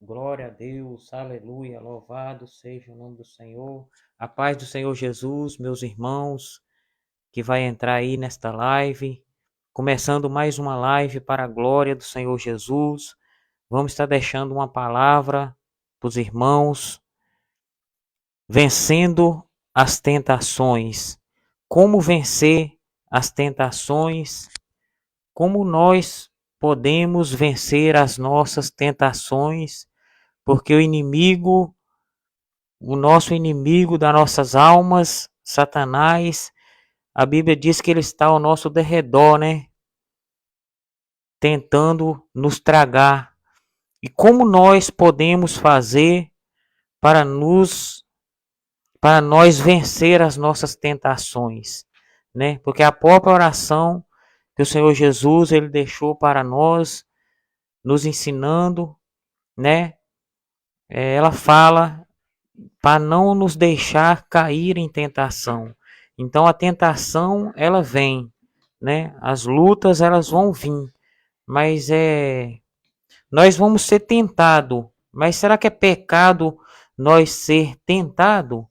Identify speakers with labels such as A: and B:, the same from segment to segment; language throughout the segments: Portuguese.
A: Glória a Deus, aleluia, louvado seja o nome do Senhor. A paz do Senhor Jesus, meus irmãos, que vai entrar aí nesta live, começando mais uma live para a glória do Senhor Jesus. Vamos estar deixando uma palavra para os irmãos, vencendo as tentações. Como vencer as tentações? Como nós podemos vencer as nossas tentações? Porque o nosso inimigo das nossas almas, Satanás, a Bíblia diz que ele está ao nosso derredor, né? Tentando nos tragar. E como nós podemos fazer para nós vencer as nossas tentações, né? Porque a própria oração que o Senhor Jesus ele deixou para nós, nos ensinando, né? Ela fala para não nos deixar cair em tentação. Então a tentação ela vem, né? As lutas elas vão vir, mas nós vamos ser tentado. Mas será que é pecado nós ser tentado?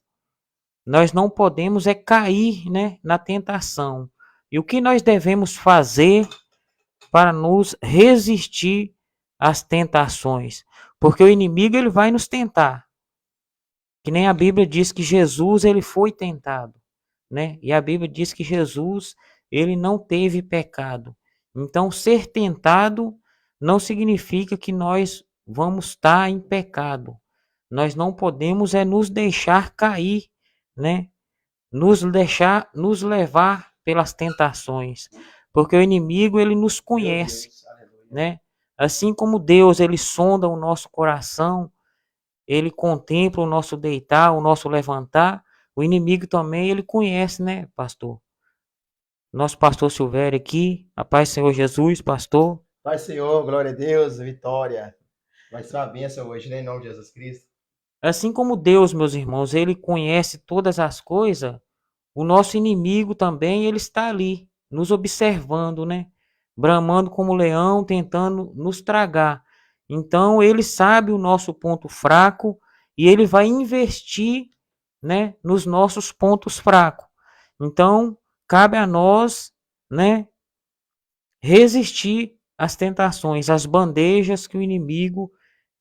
A: Nós não podemos cair, né, na tentação. E o que nós devemos fazer para nos resistir às tentações? Porque o inimigo ele vai nos tentar. Que nem a Bíblia diz que Jesus ele foi tentado, né? E a Bíblia diz que Jesus ele não teve pecado. Então ser tentado não significa que nós vamos estar em pecado. Nós não podemos nos deixar cair, né? Nos levar pelas tentações, porque o inimigo ele nos conhece, né? Assim como Deus ele sonda o nosso coração, ele contempla o nosso deitar, o nosso levantar, o inimigo também ele conhece, né, pastor? Nosso pastor Silvério aqui, a paz do Senhor Jesus, pastor.
B: Pai Senhor, glória a Deus, vitória. Vai ser uma bênção hoje, né, em nome de Jesus Cristo.
A: Assim como Deus, meus irmãos, ele conhece todas as coisas, o nosso inimigo também, ele está ali, nos observando, né? Bramando como leão, tentando nos tragar. Então, ele sabe o nosso ponto fraco e ele vai investir, né, nos nossos pontos fracos. Então, cabe a nós, né, resistir às tentações, às bandejas que o inimigo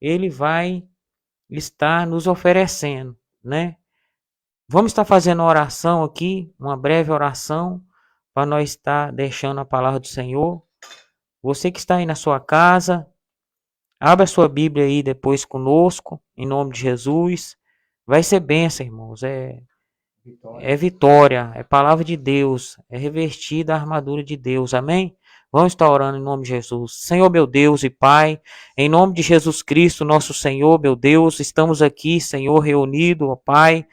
A: ele vai estar nos oferecendo, né? Vamos estar fazendo uma oração aqui, uma breve oração, para nós estar deixando a palavra do Senhor. Você que está aí na sua casa, abra a sua Bíblia aí depois conosco, em nome de Jesus. Vai ser bênção, irmãos. É vitória, é palavra de Deus, é revestida a armadura de Deus. Amém? Vamos estar orando em nome de Jesus. Senhor, meu Deus e Pai, em nome de Jesus Cristo, nosso Senhor, meu Deus, estamos aqui, Senhor, reunidos, ó Pai,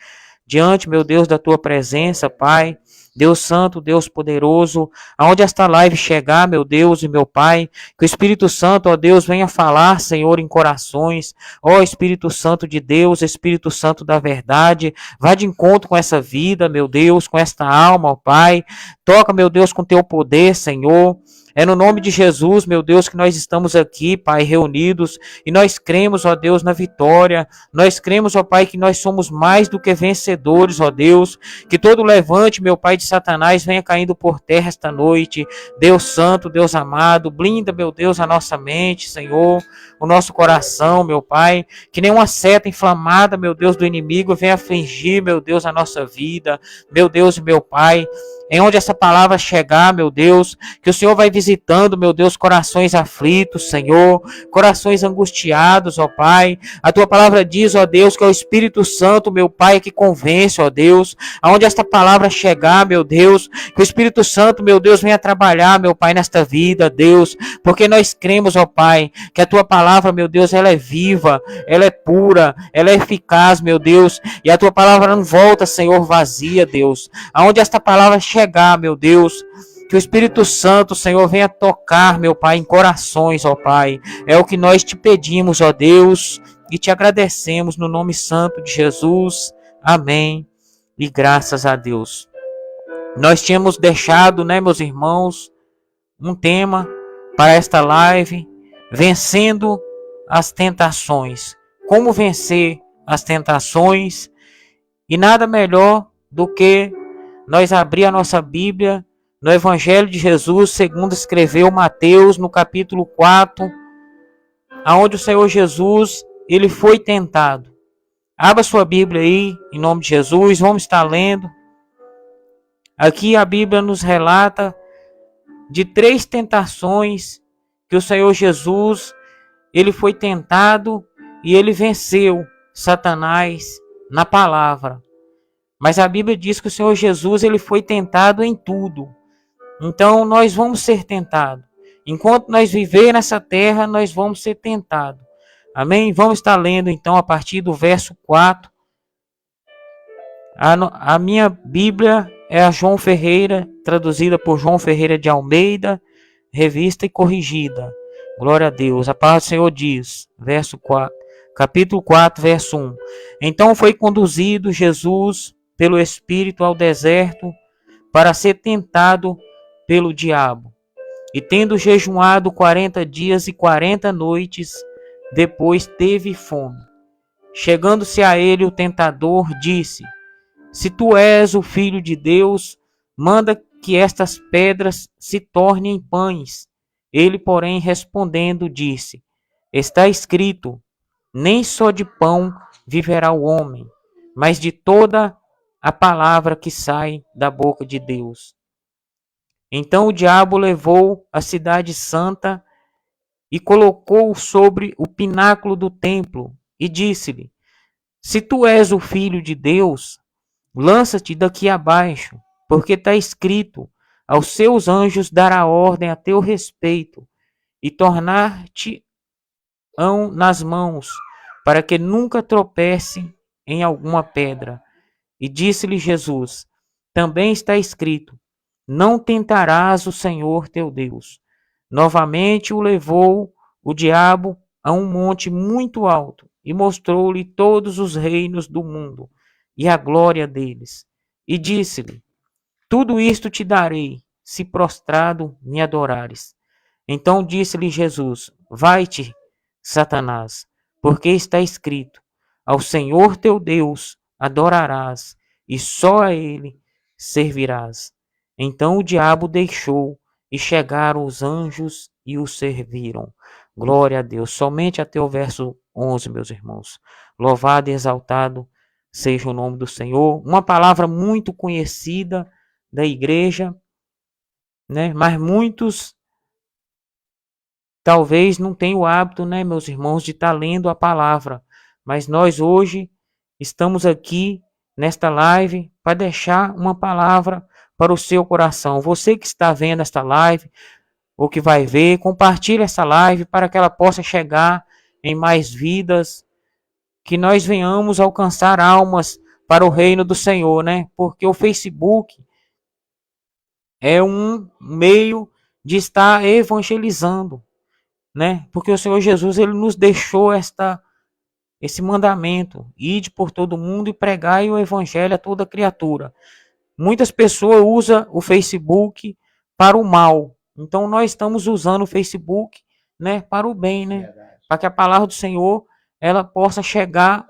A: diante, meu Deus, da tua presença, Pai. Deus Santo, Deus Poderoso, aonde esta live chegar, meu Deus e meu Pai, que o Espírito Santo, ó Deus, venha falar, Senhor, em corações, ó Espírito Santo de Deus, Espírito Santo da verdade, vá de encontro com essa vida, meu Deus, com esta alma, ó Pai, toca, meu Deus, com teu poder, Senhor. É no nome de Jesus, meu Deus, que nós estamos aqui, Pai, reunidos, e nós cremos, ó Deus, na vitória. Nós cremos, ó Pai, que nós somos mais do que vencedores, ó Deus. Que todo levante, meu Pai, de Satanás venha caindo por terra esta noite. Deus Santo, Deus amado, blinda, meu Deus, a nossa mente, Senhor, o nosso coração, meu Pai. Que nenhuma seta inflamada, meu Deus, do inimigo venha afligir, meu Deus, a nossa vida. Meu Deus e meu Pai. Em onde essa palavra chegar, meu Deus, que o Senhor vai visitando, meu Deus, corações aflitos, Senhor, corações angustiados, ó Pai. A tua palavra diz, ó Deus, que é o Espírito Santo, meu Pai, que convence, ó Deus, aonde esta palavra chegar, meu Deus, que o Espírito Santo, meu Deus, venha trabalhar, meu Pai, nesta vida, Deus, porque nós cremos, ó Pai, que a tua palavra, meu Deus, ela é viva, ela é pura, ela é eficaz, meu Deus, e a tua palavra não volta, Senhor, vazia, Deus, aonde esta palavra chegar, meu Deus, que o Espírito Santo, Senhor, venha tocar, meu Pai, em corações, ó Pai. É o que nós te pedimos, ó Deus, e te agradecemos no nome santo de Jesus. Amém. E graças a Deus. Nós tínhamos deixado, né, meus irmãos, um tema para esta live, vencendo as tentações, como vencer as tentações. E nada melhor do que nós abrir a nossa Bíblia no Evangelho de Jesus, segundo escreveu Mateus, no capítulo 4, aonde o Senhor Jesus, ele foi tentado. Abra sua Bíblia aí, em nome de Jesus, vamos estar lendo. Aqui a Bíblia nos relata de 3 tentações que o Senhor Jesus, ele foi tentado e ele venceu Satanás na palavra. Mas a Bíblia diz que o Senhor Jesus, ele foi tentado em tudo. Então nós vamos ser tentados. Enquanto nós viver nessa terra, nós vamos ser tentados. Amém? Vamos estar lendo então a partir do verso 4. A minha Bíblia é a João Ferreira, traduzida por João Ferreira de Almeida, revista e corrigida. Glória a Deus. A palavra do Senhor diz, verso 4, capítulo 4, verso 1. Então foi conduzido Jesus pelo Espírito ao deserto para ser tentado pelo diabo. E tendo jejuado 40 dias e 40 noites, depois teve fome. Chegando-se a ele o tentador, disse: Se tu és o Filho de Deus, manda que estas pedras se tornem pães. Ele, porém, respondendo, disse: Está escrito, nem só de pão viverá o homem, mas de toda a palavra que sai da boca de Deus. Então o diabo levou a cidade santa e colocou-o sobre o pináculo do templo e disse-lhe: Se tu és o Filho de Deus, lança-te daqui abaixo, porque está escrito, aos seus anjos dará ordem a teu respeito, e tornar-te-ão nas mãos, para que nunca tropece em alguma pedra. E disse-lhe Jesus, também está escrito, não tentarás o Senhor teu Deus. Novamente o levou o diabo a um monte muito alto, e mostrou-lhe todos os reinos do mundo, e a glória deles. E disse-lhe, tudo isto te darei, se prostrado me adorares. Então disse-lhe Jesus, vai-te, Satanás, porque está escrito, ao Senhor teu Deus adorarás, e só a ele servirás. Então o diabo deixou, e chegaram os anjos e o serviram. Glória a Deus. Somente até o verso 11, meus irmãos. Louvado e exaltado seja o nome do Senhor. Uma palavra muito conhecida da igreja, né? Mas muitos talvez não tenham o hábito, né, meus irmãos, de estar lendo a palavra. Mas nós hoje estamos aqui nesta live para deixar uma palavra para o seu coração. Você que está vendo esta live, ou que vai ver, compartilhe essa live para que ela possa chegar em mais vidas, que nós venhamos alcançar almas para o reino do Senhor, né? Porque o Facebook é um meio de estar evangelizando, né? Porque o Senhor Jesus, ele nos deixou esse mandamento, ide por todo mundo e pregai o evangelho a toda criatura. Muitas pessoas usam o Facebook para o mal. Então nós estamos usando o Facebook, né, para o bem, né? Para que a palavra do Senhor ela possa chegar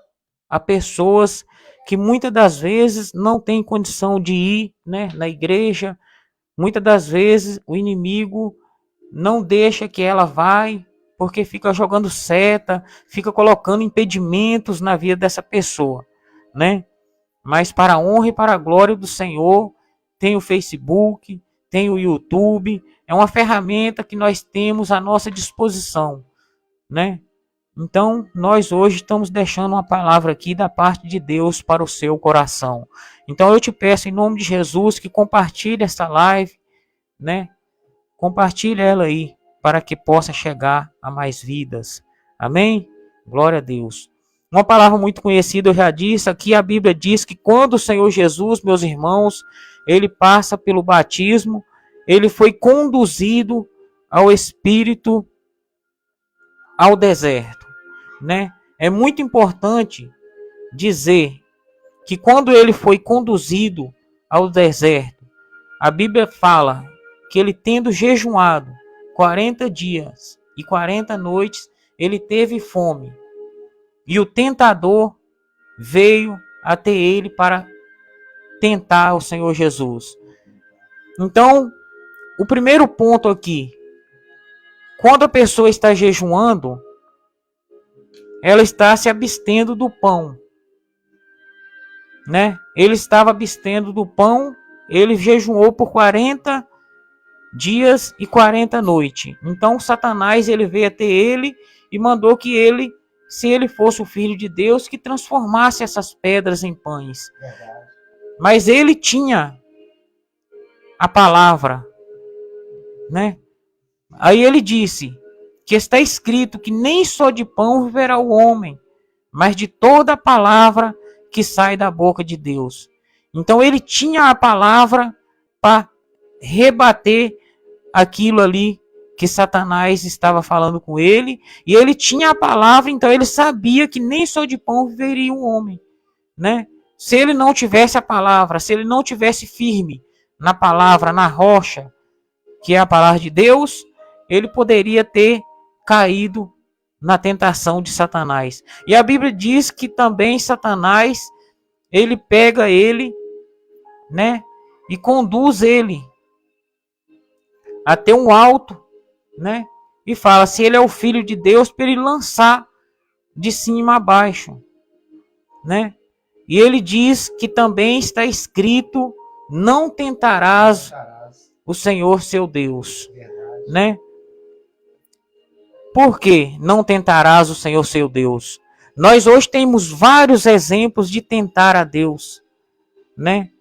A: a pessoas que muitas das vezes não têm condição de ir, né, na igreja. Muitas das vezes o inimigo não deixa que ela vai, porque fica jogando seta, fica colocando impedimentos na vida dessa pessoa, né? Mas para a honra e para a glória do Senhor, tem o Facebook, tem o YouTube, é uma ferramenta que nós temos à nossa disposição, né? Então, nós hoje estamos deixando uma palavra aqui da parte de Deus para o seu coração. Então, eu te peço em nome de Jesus que compartilhe essa live, né? Compartilhe ela aí, para que possa chegar a mais vidas. Amém? Glória a Deus. Uma palavra muito conhecida, eu já disse, aqui a Bíblia diz que quando o Senhor Jesus, meus irmãos, ele passa pelo batismo, ele foi conduzido ao Espírito ao deserto, né? É muito importante dizer que quando ele foi conduzido ao deserto, a Bíblia fala que ele tendo jejuado 40 dias e 40 noites, ele teve fome. E o tentador veio até ele para tentar o Senhor Jesus. Então, o primeiro ponto aqui, quando a pessoa está jejuando, ela está se abstendo do pão, né? Ele estava abstendo do pão, ele jejuou por 40 dias e 40 noites. Então Satanás ele veio até ele e mandou que ele, se ele fosse o filho de Deus, que transformasse essas pedras em pães. Mas ele tinha a palavra, né? Aí ele disse que está escrito que nem só de pão viverá o homem, mas de toda a palavra que sai da boca de Deus. Então ele tinha a palavra para rebater aquilo ali que Satanás estava falando com ele, e ele tinha a palavra, então ele sabia que nem só de pão viveria um homem, né? Se ele não tivesse a palavra, se ele não tivesse firme na palavra, na rocha, que é a palavra de Deus, ele poderia ter caído na tentação de Satanás. E a Bíblia diz que também Satanás, ele pega ele, né, e conduz ele até um alto, né, e fala, se ele é o filho de Deus, para ele lançar de cima a baixo, né? E ele diz que também está escrito, não tentarás o Senhor seu Deus, né? Por que não tentarás o Senhor seu Deus? Nós hoje temos vários exemplos de tentar a Deus, né?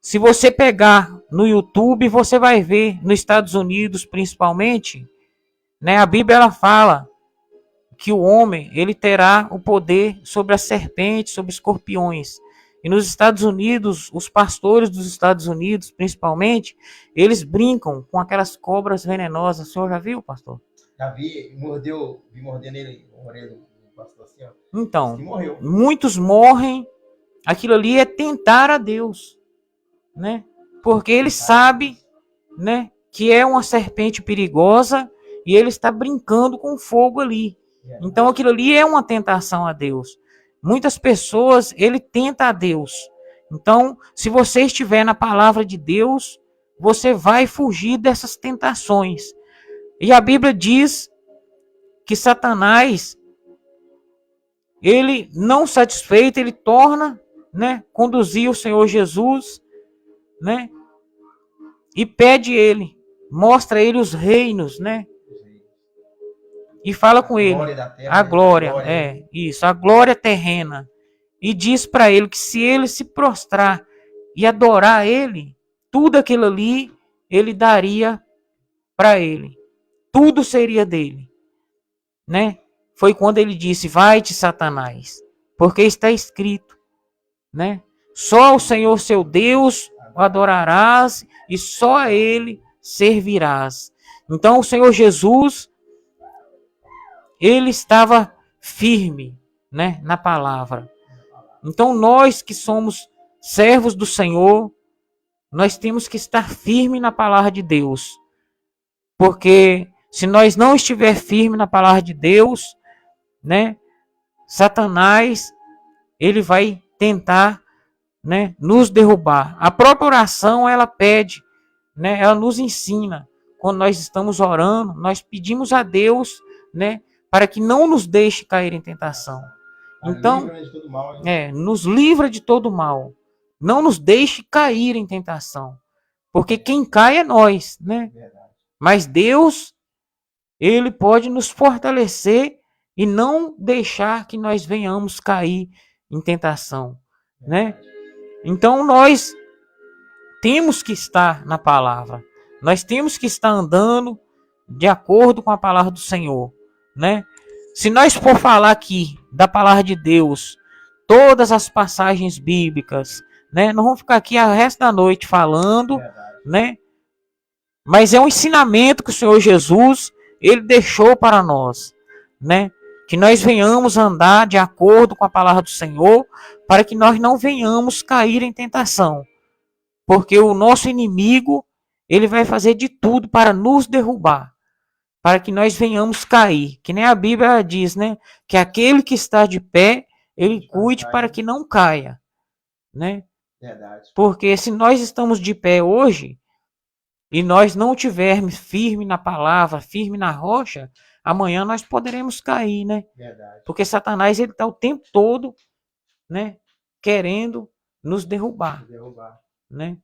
A: Se você pegar no YouTube, você vai ver, nos Estados Unidos principalmente, né? A Bíblia ela fala que o homem ele terá o poder sobre as serpentes, sobre escorpiões. E nos Estados Unidos, os pastores dos Estados Unidos, principalmente, eles brincam com aquelas cobras venenosas. O senhor já viu, pastor?
B: Já vi mordendo ele, a orelha do pastor assim, ó.
A: Então, muitos morrem. Aquilo ali é tentar a Deus, né? Porque ele sabe, né, que é uma serpente perigosa e ele está brincando com fogo ali. Então aquilo ali é uma tentação a Deus. Muitas pessoas, ele tenta a Deus. Então, se você estiver na palavra de Deus, você vai fugir dessas tentações. E a Bíblia diz que Satanás, ele não satisfeito, ele torna, né, conduzir o Senhor Jesus, né, e pede ele, mostra a ele os reinos, né, e fala com ele, a glória, isso, a glória terrena, e diz para ele que se ele se prostrar e adorar ele, tudo aquilo ali, ele daria para ele, tudo seria dele, né? Foi quando ele disse, vai-te Satanás, porque está escrito, né? Só o Senhor seu Deus o adorarás e só a ele servirás. Então o Senhor Jesus, ele estava firme, né, na palavra. Então nós que somos servos do Senhor, nós temos que estar firme na palavra de Deus. Porque se nós não estiver firme na palavra de Deus, né, Satanás, ele vai tentar, né, nos derrubar. A própria oração, ela pede, né, ela nos ensina. Quando nós estamos orando, nós pedimos a Deus, né, para que não nos deixe cair em tentação. Então, nos livra de todo mal. Não nos deixe cair em tentação. Porque quem cai é nós, né? Mas Deus, ele pode nos fortalecer e não deixar que nós venhamos cair em tentação, né? Então nós temos que estar na palavra. Nós temos que estar andando de acordo com a palavra do Senhor, né? Se nós for falar aqui da palavra de Deus, todas as passagens bíblicas, né? Nós vamos ficar aqui o resto da noite falando, né? Mas é um ensinamento que o Senhor Jesus, ele deixou para nós, né? Que nós venhamos andar de acordo com a palavra do Senhor, para que nós não venhamos cair em tentação. Porque o nosso inimigo, ele vai fazer de tudo para nos derrubar, para que nós venhamos cair. Que nem a Bíblia diz, né? Que aquele que está de pé, ele cuide para que não caia, né?
B: Verdade.
A: Porque se nós estamos de pé hoje e nós não tivermos firme na palavra, firme na rocha, amanhã nós poderemos cair, né?
B: Verdade.
A: Porque Satanás ele está o tempo todo, né, querendo nos derrubar, né?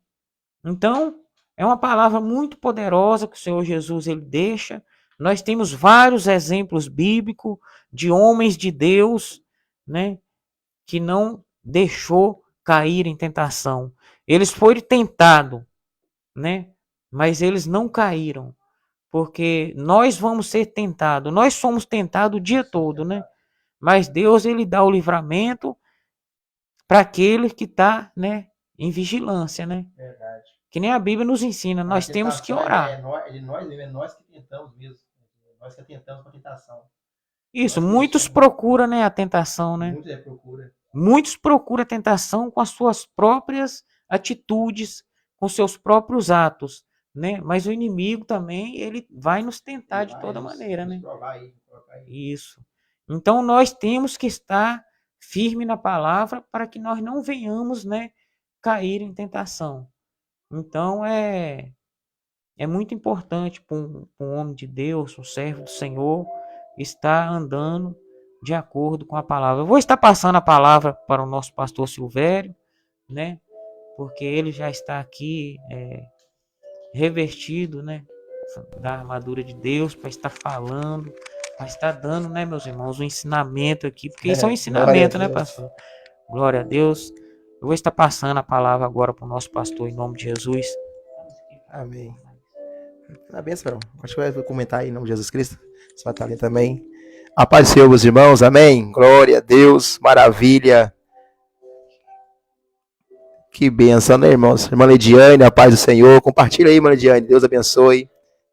A: Então, é uma palavra muito poderosa que o Senhor Jesus ele deixa. Nós temos vários exemplos bíblicos de homens de Deus, né, que não deixou cair em tentação. Eles foram tentados, né, mas eles não caíram, porque nós vamos ser tentados. Nós somos tentados o dia todo, né? Mas Deus ele dá o livramento para aquele que está, né, em vigilância, né?
B: Verdade.
A: Que nem a Bíblia nos ensina,
B: A
A: nós temos que
B: tentação
A: orar.
B: nós mesmo, é nós que tentamos mesmo. Nós que tentamos com a tentação.
A: Isso,
B: Nós que
A: muitos
B: deixamos.
A: procuram, né, a tentação, né?
B: Muitos procura.
A: Muitos procuram a tentação com as suas próprias atitudes, com seus próprios atos, né? Mas o inimigo também, ele vai nos tentar de toda maneira, né?
B: Provar aí.
A: Isso. Então nós temos que estar firme na palavra para que nós não venhamos, né, cair em tentação. Então é muito importante para um homem de Deus, um servo do Senhor, estar andando de acordo com a palavra. Eu vou estar passando a palavra para o nosso pastor Silvério, né? Porque ele já está aqui revestido, né, da armadura de Deus para estar falando, para estar dando, né, meus irmãos, um ensinamento aqui, porque isso é um ensinamento, né, pastor? Glória a Deus. Eu vou estar passando a palavra agora para o nosso pastor em nome de Jesus.
B: Amém. Na bênção, acho que vai comentar aí em nome de Jesus Cristo. Você vai estar ali também. A paz do Senhor, meus irmãos. Amém. Glória a Deus. Maravilha. Que bênção, né, irmãos? Irmã Lidiane, a paz do Senhor. Compartilha aí, irmã Lidiane. Deus abençoe.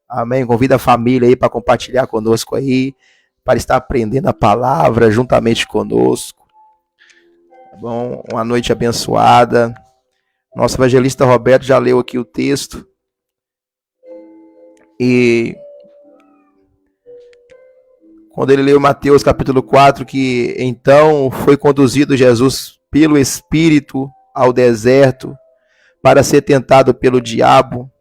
B: Amém. Convida a família aí para compartilhar conosco aí, para estar aprendendo a palavra juntamente conosco. Tá bom? Uma noite abençoada. Nosso evangelista Roberto já leu aqui o texto. E quando ele leu Mateus capítulo 4, que então foi conduzido Jesus pelo Espírito ao deserto para ser tentado pelo diabo.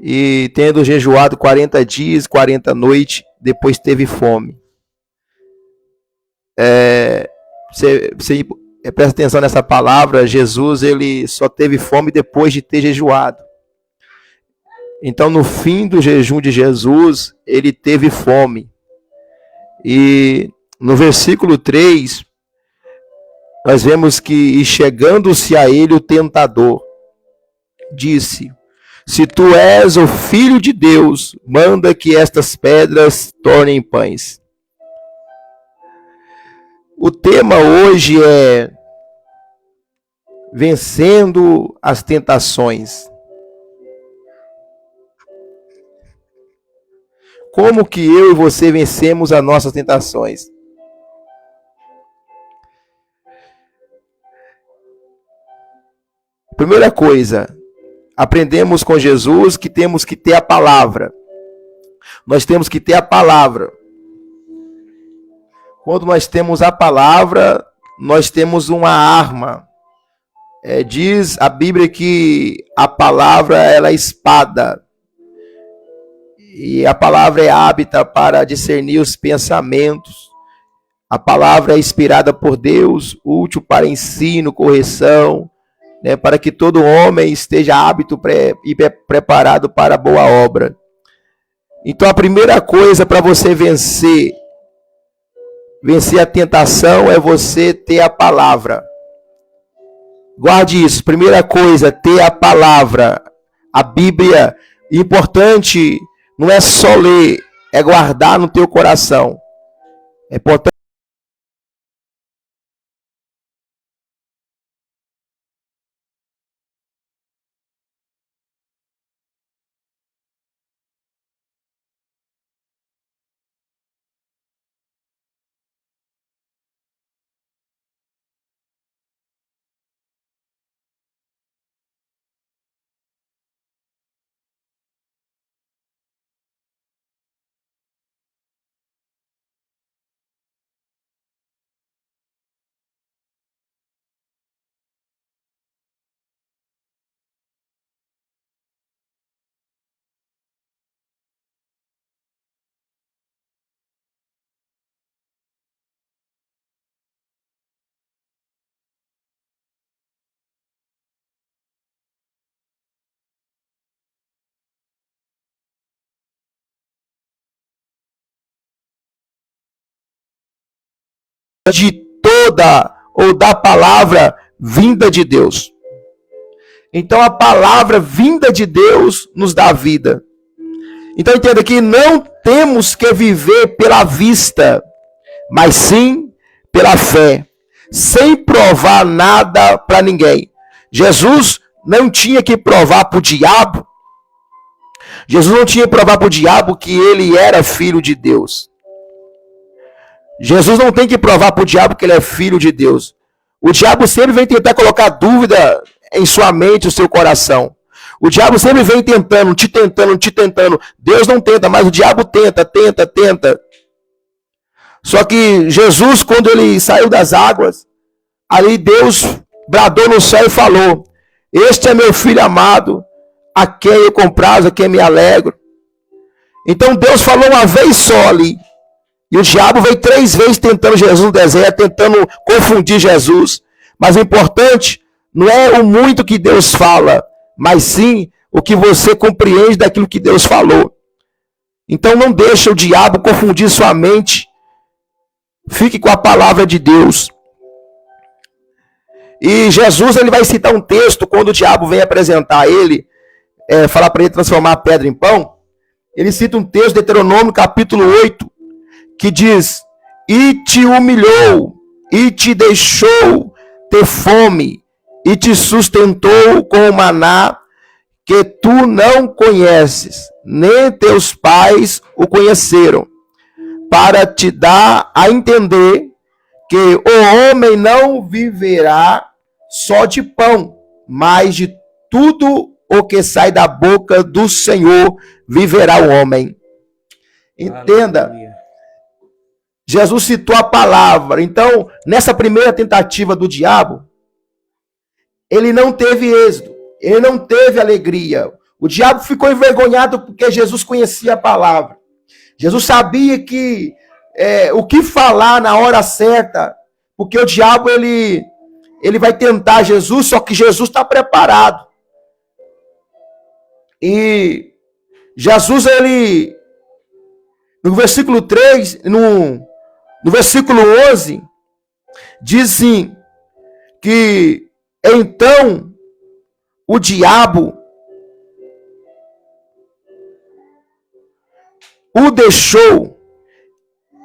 B: E tendo jejuado 40 dias, 40 noites, depois teve fome. Você presta atenção nessa palavra, Jesus ele só teve fome depois de ter jejuado. Então, no fim do jejum de Jesus, ele teve fome. E no versículo 3, nós vemos que, chegando-se a ele o tentador, disse: se tu és o Filho de Deus, manda que estas pedras tornem pães. O tema hoje é vencendo as tentações. Como que eu e você vencemos as nossas tentações? Primeira coisa, aprendemos com Jesus que temos que ter a palavra. Nós temos que ter a palavra. Quando nós temos a palavra, nós temos uma arma. Diz a Bíblia que a palavra ela é espada. E a palavra é hábita para discernir os pensamentos. A palavra é inspirada por Deus, útil para ensino, correção, né, para que todo homem esteja hábito e preparado para a boa obra. Então a primeira coisa para você vencer a tentação é você ter a palavra. Guarde isso. Primeira coisa, ter a palavra. A Bíblia, importante, não é só ler, é guardar no teu coração. É importante de toda ou da palavra vinda de Deus. Então a palavra vinda de Deus nos dá vida. Então entenda que não temos que viver pela vista, mas sim pela fé, sem provar nada para ninguém. Jesus não tinha que provar para o diabo. Jesus não tinha que provar para o diabo que ele era filho de Deus. Jesus não tem que provar para o diabo que ele é filho de Deus. O diabo sempre vem tentar colocar dúvida em sua mente, no seu coração. O diabo sempre vem tentando, te tentando. Deus não tenta, mas o diabo tenta. Só que Jesus, quando ele saiu das águas, ali Deus bradou no céu e falou: este é meu filho amado, a quem eu comprazo, a quem me alegro. Então Deus falou uma vez só ali. E o diabo veio 3 vezes tentando Jesus no deserto, tentando confundir Jesus. Mas o importante não é o muito que Deus fala, mas sim o que você compreende daquilo que Deus falou. Então não deixe o diabo confundir sua mente. Fique com a palavra de Deus. E Jesus ele vai citar um texto quando o diabo vem apresentar ele, falar para ele transformar a pedra em pão. Ele cita um texto de Deuteronômio capítulo 8, que diz: e te humilhou, e te deixou ter fome, e te sustentou com o maná que tu não conheces, nem teus pais o conheceram, para te dar a entender que o homem não viverá só de pão, mas de tudo o que sai da boca do Senhor viverá o homem. Entenda. Aleluia. Jesus citou a palavra. Então, nessa primeira tentativa do diabo, ele não teve êxito, ele não teve alegria. O diabo ficou envergonhado porque Jesus conhecia a palavra. Jesus sabia que o que falar na hora certa, porque o diabo ele vai tentar Jesus, só que Jesus está preparado. E Jesus, ele, no versículo 3, no versículo 11, diz assim, que então o diabo o deixou,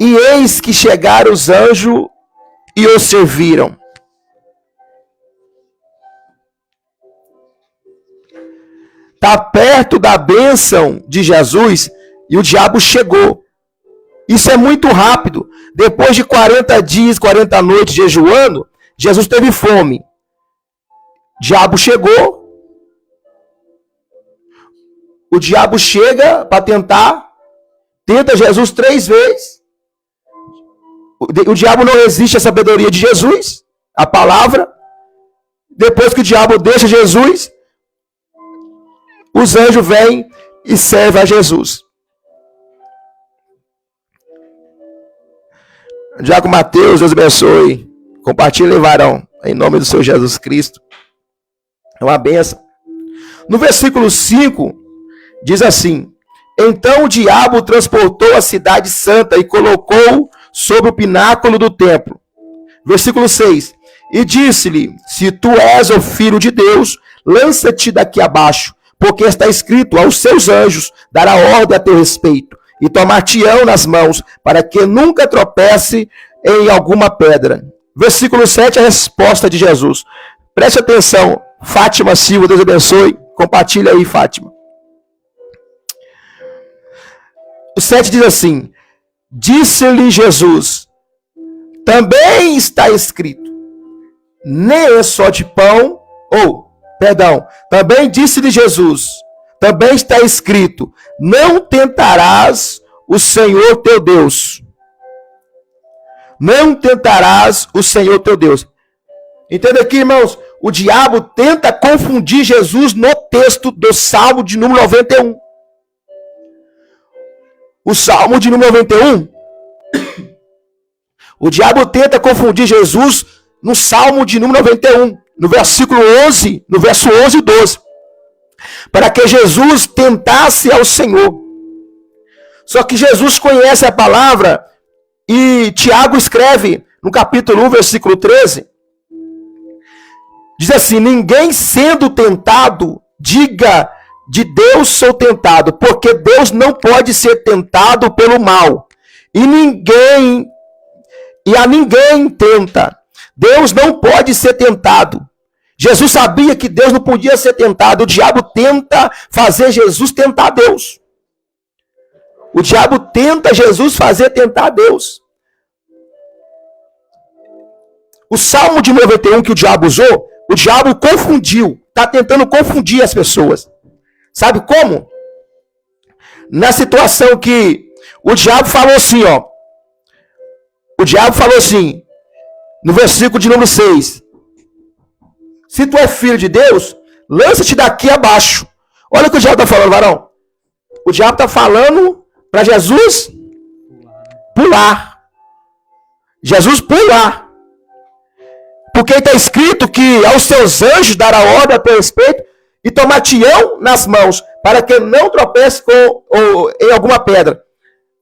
B: e eis que chegaram os anjos e o serviram. Está perto da bênção de Jesus e o diabo chegou. Isso é muito rápido. Depois de 40 dias, 40 noites jejuando, Jesus teve fome. O diabo chegou. O diabo chega para tenta Jesus 3 vezes. O diabo não resiste à sabedoria de Jesus, a palavra. Depois que o diabo deixa Jesus, os anjos vêm e servem a Jesus. Diácono Mateus, Deus abençoe. Compartilhe e varão, em nome do Senhor Jesus Cristo. É uma bênção. No versículo 5, diz assim: então o diabo transportou a cidade santa e colocou sobre o pináculo do templo. Versículo 6. E disse-lhe: se tu és o filho de Deus, lança-te daqui abaixo, porque está escrito: aos seus anjos dará ordem a teu respeito, e tomar-te-ão nas mãos, para que nunca tropece em alguma pedra. Versículo 7, a resposta de Jesus. Preste atenção, Fátima Silva, Deus abençoe. Compartilha aí, Fátima. O 7 diz assim: disse-lhe Jesus: também está escrito, nem é só de pão, também disse-lhe Jesus, também está escrito, não tentarás o Senhor teu Deus. Não tentarás o Senhor teu Deus. Entenda aqui, irmãos, o diabo tenta confundir Jesus no texto do Salmo de número 91. O Salmo de número 91, o diabo tenta confundir Jesus no Salmo de número 91, no versículo 11, no verso 11 e 12, para que Jesus tentasse ao Senhor. Só que Jesus conhece a palavra e Tiago escreve no capítulo 1, versículo 13, diz assim: ninguém sendo tentado, diga, de Deus sou tentado, porque Deus não pode ser tentado pelo mal. E a ninguém tenta. Deus não pode ser tentado. Jesus sabia que Deus não podia ser tentado. O diabo tenta fazer Jesus tentar Deus. O diabo tenta Jesus fazer tentar Deus. O Salmo de 91 que o diabo usou, o diabo confundiu. Está tentando confundir as pessoas. Sabe como? Na situação que o diabo falou assim, ó. O diabo falou assim, no versículo de número 6. Se tu é filho de Deus, lança-te daqui abaixo. Olha o que o diabo está falando, varão. O diabo está falando para Jesus pular. Jesus pular. Porque está escrito que aos teus anjos dará ordem a teu respeito e tomar-te-ão nas mãos, para que não tropece em alguma pedra.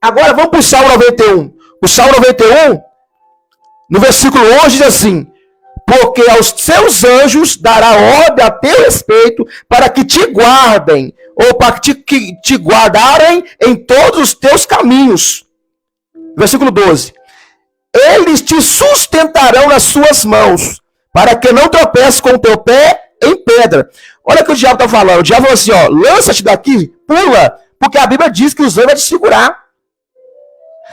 B: Agora vamos para o Salmo 91. O Salmo 91, no versículo 11, diz assim: porque aos seus anjos dará ordem a teu respeito, para que te guardem, ou para que te guardarem em todos os teus caminhos. Versículo 12. Eles te sustentarão nas suas mãos, para que não tropece com o teu pé em pedra. Olha o que o diabo está falando. O diabo falou assim, ó, lança-te daqui, pula, porque a Bíblia diz que os anjos vão te segurar.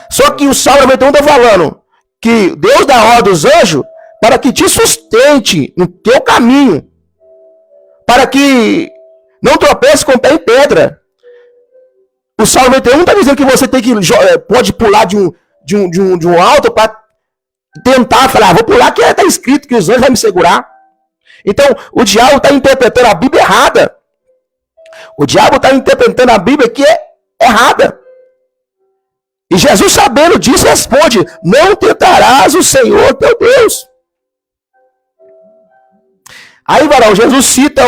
B: Só que o Salmo 91 está falando que Deus dá ordem aos anjos para que te sustente no teu caminho, para que não tropece com o pé em pedra. O Salmo 91 está dizendo que você pode pular de um alto para tentar falar, vou pular, que está escrito que os anjos vão me segurar. Então, o diabo está interpretando a Bíblia errada. O diabo está interpretando a Bíblia que é errada. E Jesus, sabendo disso, responde: não tentarás o Senhor teu Deus. Aí, varão, Jesus cita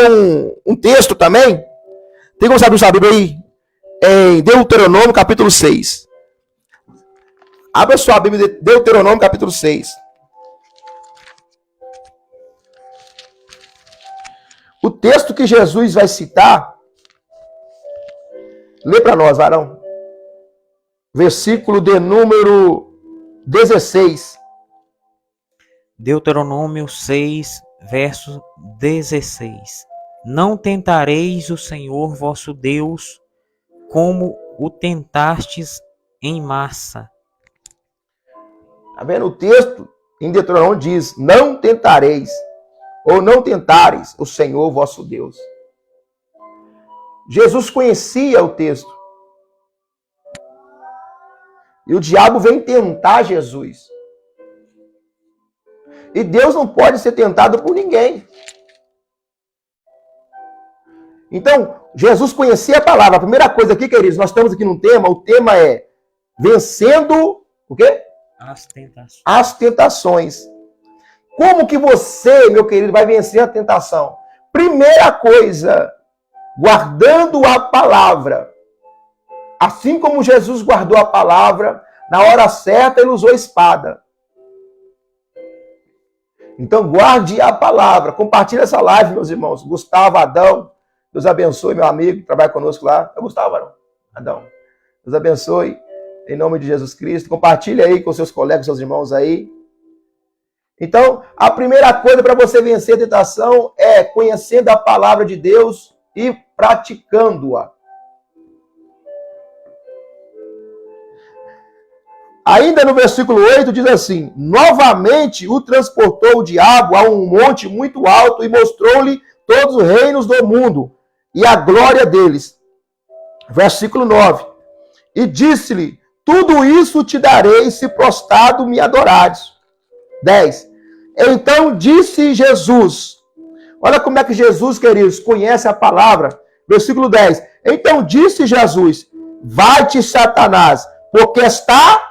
B: um texto também. Tem como saber a Bíblia aí? Em Deuteronômio, capítulo 6. Abra sua Bíblia, Deuteronômio, capítulo 6. O texto que Jesus vai citar, lê para nós, varão. Versículo de número 16.
A: Deuteronômio 6, verso 16. Não tentareis o Senhor vosso Deus como o tentastes em massa.
B: Está vendo? O texto em Deuteronômio diz: não tentareis, ou não tentares o Senhor vosso Deus. Jesus conhecia o texto. E o diabo vem tentar Jesus. E Deus não pode ser tentado por ninguém. Então, Jesus conhecia a palavra. A primeira coisa aqui, queridos, nós estamos aqui num tema. O tema é vencendo o quê? As tentações. Como que você, meu querido, vai vencer a tentação? Primeira coisa, guardando a palavra. Assim como Jesus guardou a palavra, na hora certa ele usou a espada. Então guarde a palavra. Compartilhe essa live, meus irmãos. Gustavo, Adão, Deus abençoe, meu amigo, que trabalha conosco lá. É Gustavo, não? Adão. Deus abençoe, em nome de Jesus Cristo. Compartilhe aí com seus colegas, seus irmãos aí. Então, a primeira coisa para você vencer a tentação é conhecendo a palavra de Deus e praticando-a. Ainda no versículo 8 diz assim: novamente o transportou o diabo a um monte muito alto e mostrou-lhe todos os reinos do mundo e a glória deles. Versículo 9. E disse-lhe: tudo isso te darei se prostrado me adorares. 10. Então disse Jesus. Olha como é que Jesus, queridos, conhece a palavra. Versículo 10. Então disse Jesus: vai-te, Satanás, porque está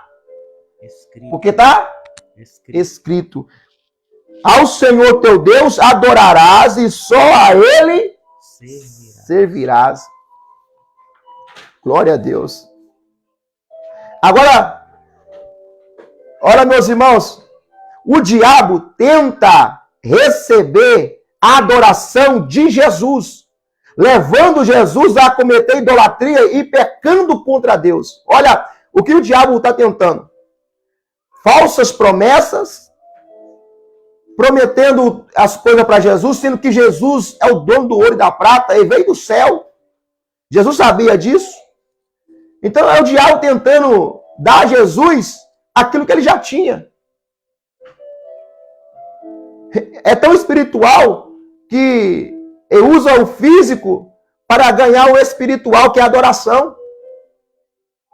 B: escrito. Ao Senhor teu Deus adorarás e só a Ele servirás. Glória a Deus. Agora, olha, meus irmãos, o diabo tenta receber a adoração de Jesus, levando Jesus a cometer idolatria e pecando contra Deus. Olha o que o diabo está tentando. Falsas promessas, prometendo as coisas para Jesus, sendo que Jesus é o dono do ouro e da prata, ele veio do céu. Jesus sabia disso. Então é o diabo tentando dar a Jesus aquilo que ele já tinha. É tão espiritual que ele usa o físico para ganhar o espiritual, que é a adoração,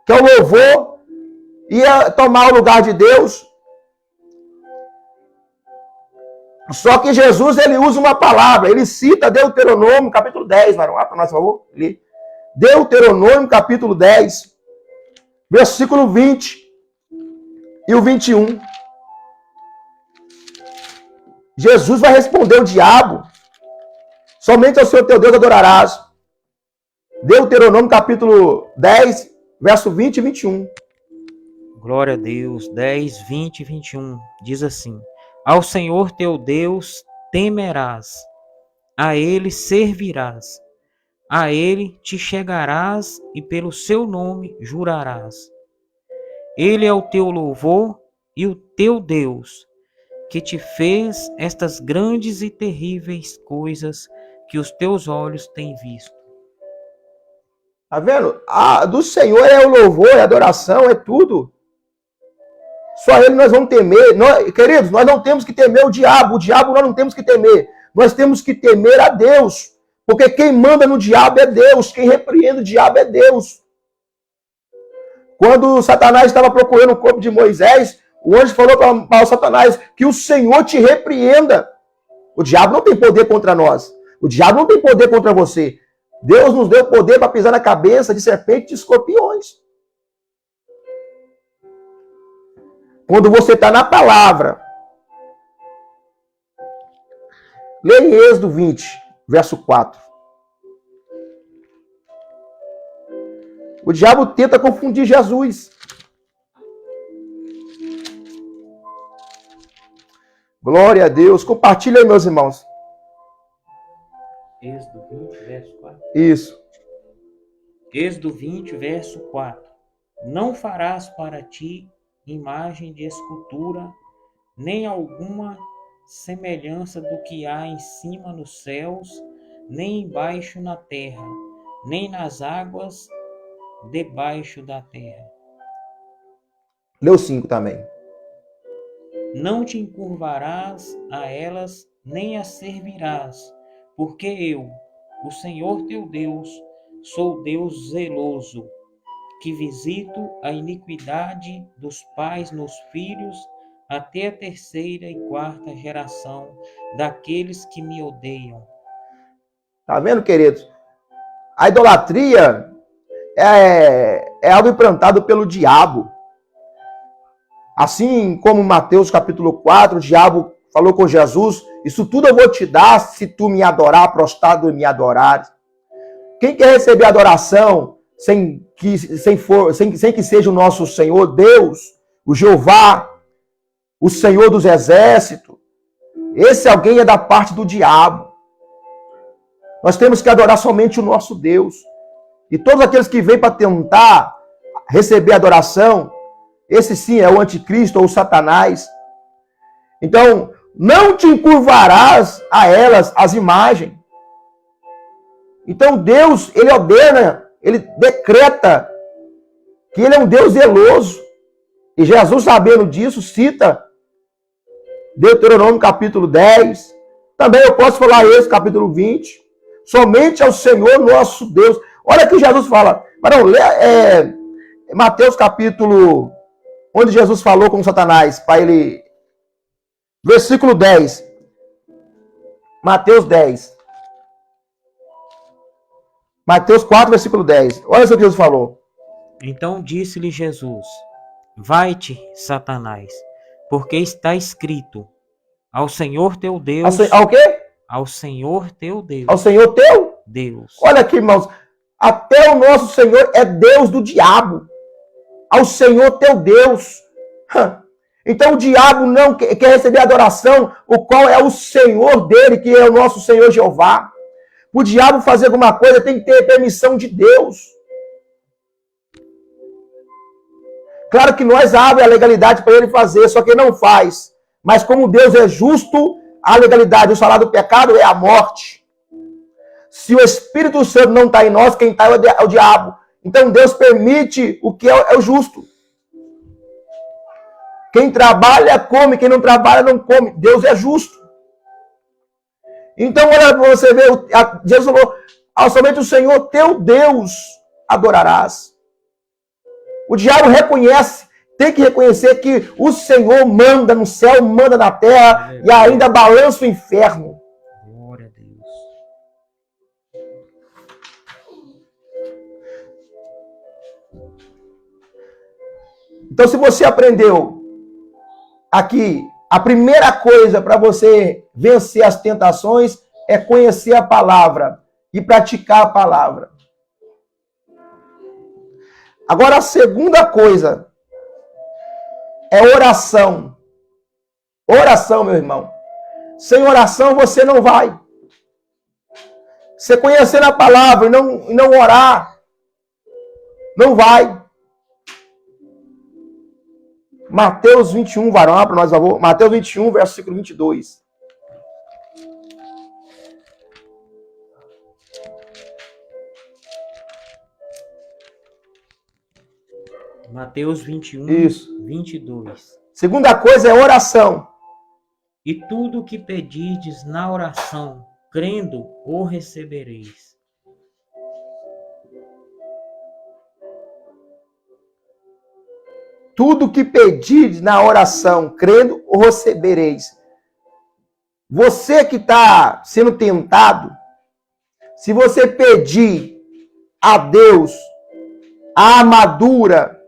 B: que é o louvor, e é tomar o lugar de Deus. Só que Jesus, ele usa uma palavra, ele cita Deuteronômio, capítulo 10, varão, para nós, por favor. Deuteronômio, capítulo 10, versículo 20 e o 21. Jesus vai responder ao diabo: somente ao Senhor teu Deus adorarás. Deuteronômio, capítulo 10, verso 20 e 21.
A: Glória a Deus. 10, 20 e 21. Diz assim: ao Senhor teu Deus temerás, a Ele servirás, a Ele te chegarás e pelo seu nome jurarás. Ele é o teu louvor e o teu Deus, que te fez estas grandes e terríveis coisas que os teus olhos têm visto.
B: Tá vendo? Do Senhor é o louvor, é a adoração, é tudo. Só Ele nós vamos temer. Queridos, nós não temos que temer o diabo nós não temos que temer. Nós temos que temer a Deus. Porque quem manda no diabo é Deus, quem repreende o diabo é Deus. Quando Satanás estava procurando o corpo de Moisés, o anjo falou para o Satanás que o Senhor te repreenda. O diabo não tem poder contra nós. O diabo não tem poder contra você. Deus nos deu poder para pisar na cabeça de serpentes e de escorpiões. Quando você está na palavra, leia em Êxodo 20, verso 4. O diabo tenta confundir Jesus. Glória a Deus. Compartilha aí, meus irmãos.
A: Êxodo 20, verso 4.
B: Isso.
A: Êxodo 20, verso 4. Não farás para ti imagem de escultura, nem alguma semelhança do que há em cima nos céus, nem embaixo na terra, nem nas águas debaixo da terra.
B: Leu 5 também.
A: Não te encurvarás a elas, nem as servirás, porque eu, o Senhor teu Deus, sou Deus zeloso, que visito a iniquidade dos pais nos filhos, até a terceira e quarta geração daqueles que me odeiam.
B: Tá vendo, queridos? A idolatria é algo implantado pelo diabo. Assim como Mateus capítulo 4, o diabo falou com Jesus: isso tudo eu vou te dar se tu me adorar, prostrado e me adorares. Quem quer receber adoração sem que seja o nosso Senhor Deus, o Jeová, o Senhor dos exércitos, esse alguém é da parte do diabo. Nós temos que adorar somente o nosso Deus. E todos aqueles que vêm para tentar receber adoração, esse sim é o anticristo ou o Satanás. Então, não te encurvarás a elas, as imagens. Então Deus, Ele ordena, Ele decreta que Ele é um Deus zeloso. E Jesus, sabendo disso, cita Deuteronômio capítulo 10. Também eu posso falar esse capítulo 20. Somente ao Senhor nosso Deus. Olha que Jesus fala. Mas não, Mateus capítulo, onde Jesus falou com Satanás, para ele... Versículo 10. Mateus 10. Mateus 4, versículo 10. Olha só o que Jesus falou.
A: Então disse-lhe Jesus: vai-te, Satanás, porque está escrito: ao Senhor teu Deus...
B: Ao quê?
A: Ao Senhor teu Deus.
B: Ao Senhor teu?
A: Deus.
B: Olha aqui, irmãos. Até o nosso Senhor é Deus do diabo. Ao Senhor teu Deus. Então o diabo não quer receber adoração, o qual é o Senhor dele, que é o nosso Senhor Jeová. O diabo fazer alguma coisa tem que ter permissão de Deus. Claro que nós abre a legalidade para ele fazer, só que ele não faz. Mas como Deus é justo, a legalidade, o salário do pecado é a morte. Se o Espírito Santo não está em nós, quem está é o diabo. Então Deus permite o que é o justo. Quem trabalha, come. Quem não trabalha, não come. Deus é justo. Então, olha para você ver, Jesus falou, somente o Senhor teu Deus adorarás. O diabo reconhece, tem que reconhecer que o Senhor manda no céu, manda na terra e ainda balança o inferno.
A: Glória a Deus.
B: Então, se você aprendeu aqui, a primeira coisa para você vencer as tentações é conhecer a palavra e praticar a palavra. Agora, a segunda coisa é oração. Oração, meu irmão. Sem oração você não vai. Você conhecer a palavra e não orar, não vai. Mateus 21, varão, para nós, por favor. Mateus 21, versículo 22.
A: Mateus 21,
B: Isso.
A: 22.
B: Segunda coisa é oração.
A: E tudo o que pedirdes na oração, crendo, o recebereis.
B: Tudo que pedirdes na oração, crendo, o recebereis. Você que está sendo tentado, se você pedir a Deus a armadura,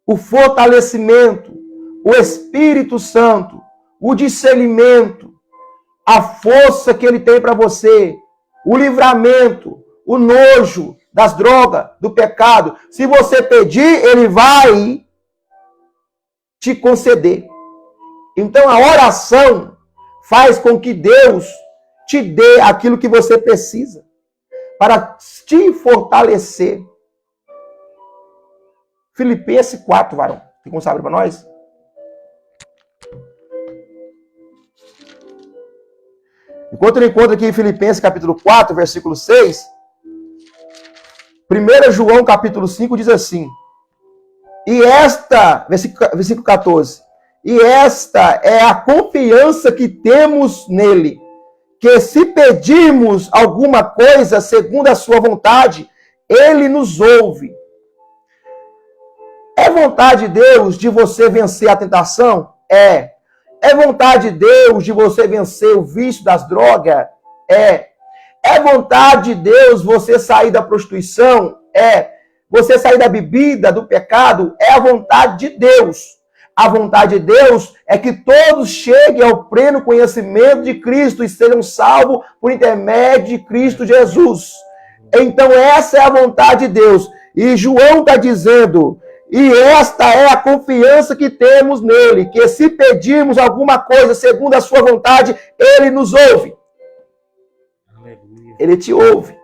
B: o fortalecimento, o Espírito Santo, o discernimento, a força que ele tem para você, o livramento, o nojo das drogas, do pecado. Se você pedir, ele vai te conceder. Então a oração faz com que Deus te dê aquilo que você precisa para te fortalecer. Filipenses 4, varão. Tem como saber para nós? Enquanto ele encontra aqui em Filipenses capítulo 4, versículo 6, 1 João capítulo 5 diz assim, e esta, versículo 14, e esta é a confiança que temos nele, que se pedirmos alguma coisa segundo a sua vontade, ele nos ouve. É vontade de Deus de você vencer a tentação? É. É vontade de Deus de você vencer o vício das drogas? É. É vontade de Deus você sair da prostituição? É. Você sair da bebida, do pecado? É a vontade de Deus. A vontade de Deus é que todos cheguem ao pleno conhecimento de Cristo e sejam salvos por intermédio de Cristo Jesus. Então essa é a vontade de Deus. E João está dizendo, e esta é a confiança que temos nele, que se pedirmos alguma coisa segundo a sua vontade, ele nos ouve.
A: Aleluia.
B: Ele te ouve.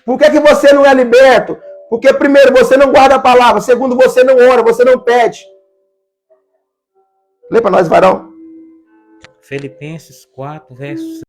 B: Por que você não é liberto? Porque, primeiro, você não guarda a palavra. Segundo, você não ora, você não pede. Lê para nós, varão.
A: Filipenses 4, verso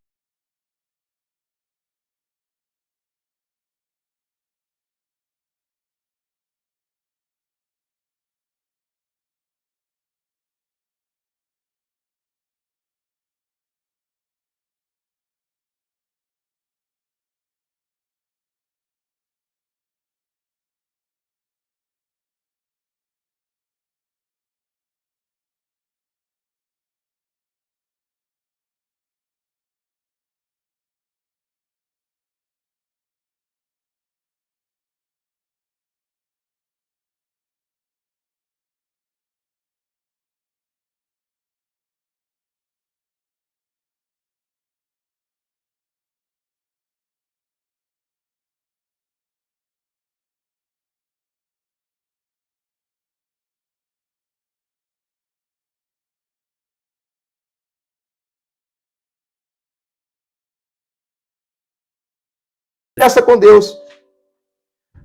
B: Essa com Deus.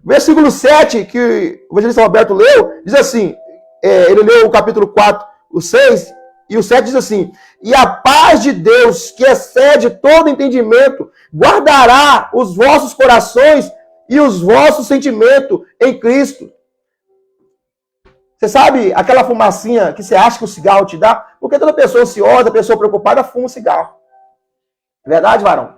B: Versículo 7, que o evangelista Roberto leu, diz assim, ele leu o capítulo 4, o 6, e o 7 diz assim, e a paz de Deus, que excede todo entendimento, guardará os vossos corações e os vossos sentimentos em Cristo. Você sabe aquela fumacinha que você acha que o cigarro te dá? Porque toda pessoa ansiosa, pessoa preocupada, fuma um cigarro. Verdade, varão?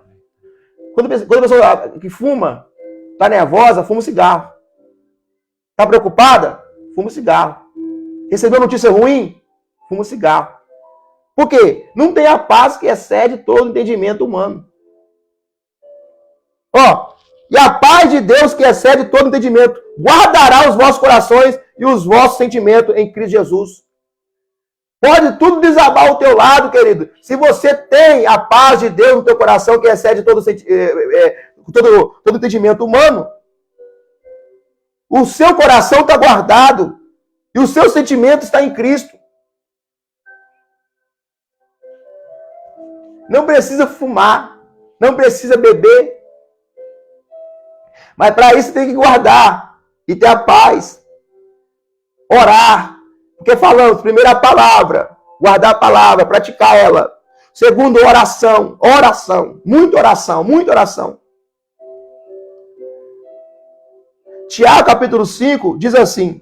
B: Quando a pessoa que fuma, está nervosa, fuma um cigarro. Está preocupada? Fuma um cigarro. Recebeu notícia ruim? Fuma um cigarro. Por quê? Não tem a paz que excede todo entendimento humano. E a paz de Deus que excede todo entendimento guardará os vossos corações e os vossos sentimentos em Cristo Jesus. Pode tudo desabar ao teu lado, querido. Se você tem a paz de Deus no teu coração que excede todo entendimento humano, o seu coração está guardado e o seu sentimento está em Cristo. Não precisa fumar, não precisa beber, mas para isso tem que guardar e ter a paz, orar, porque falamos, primeiro a palavra, guardar a palavra, praticar ela. Segundo, oração, muita oração, muita oração. Tiago, capítulo 5, diz assim,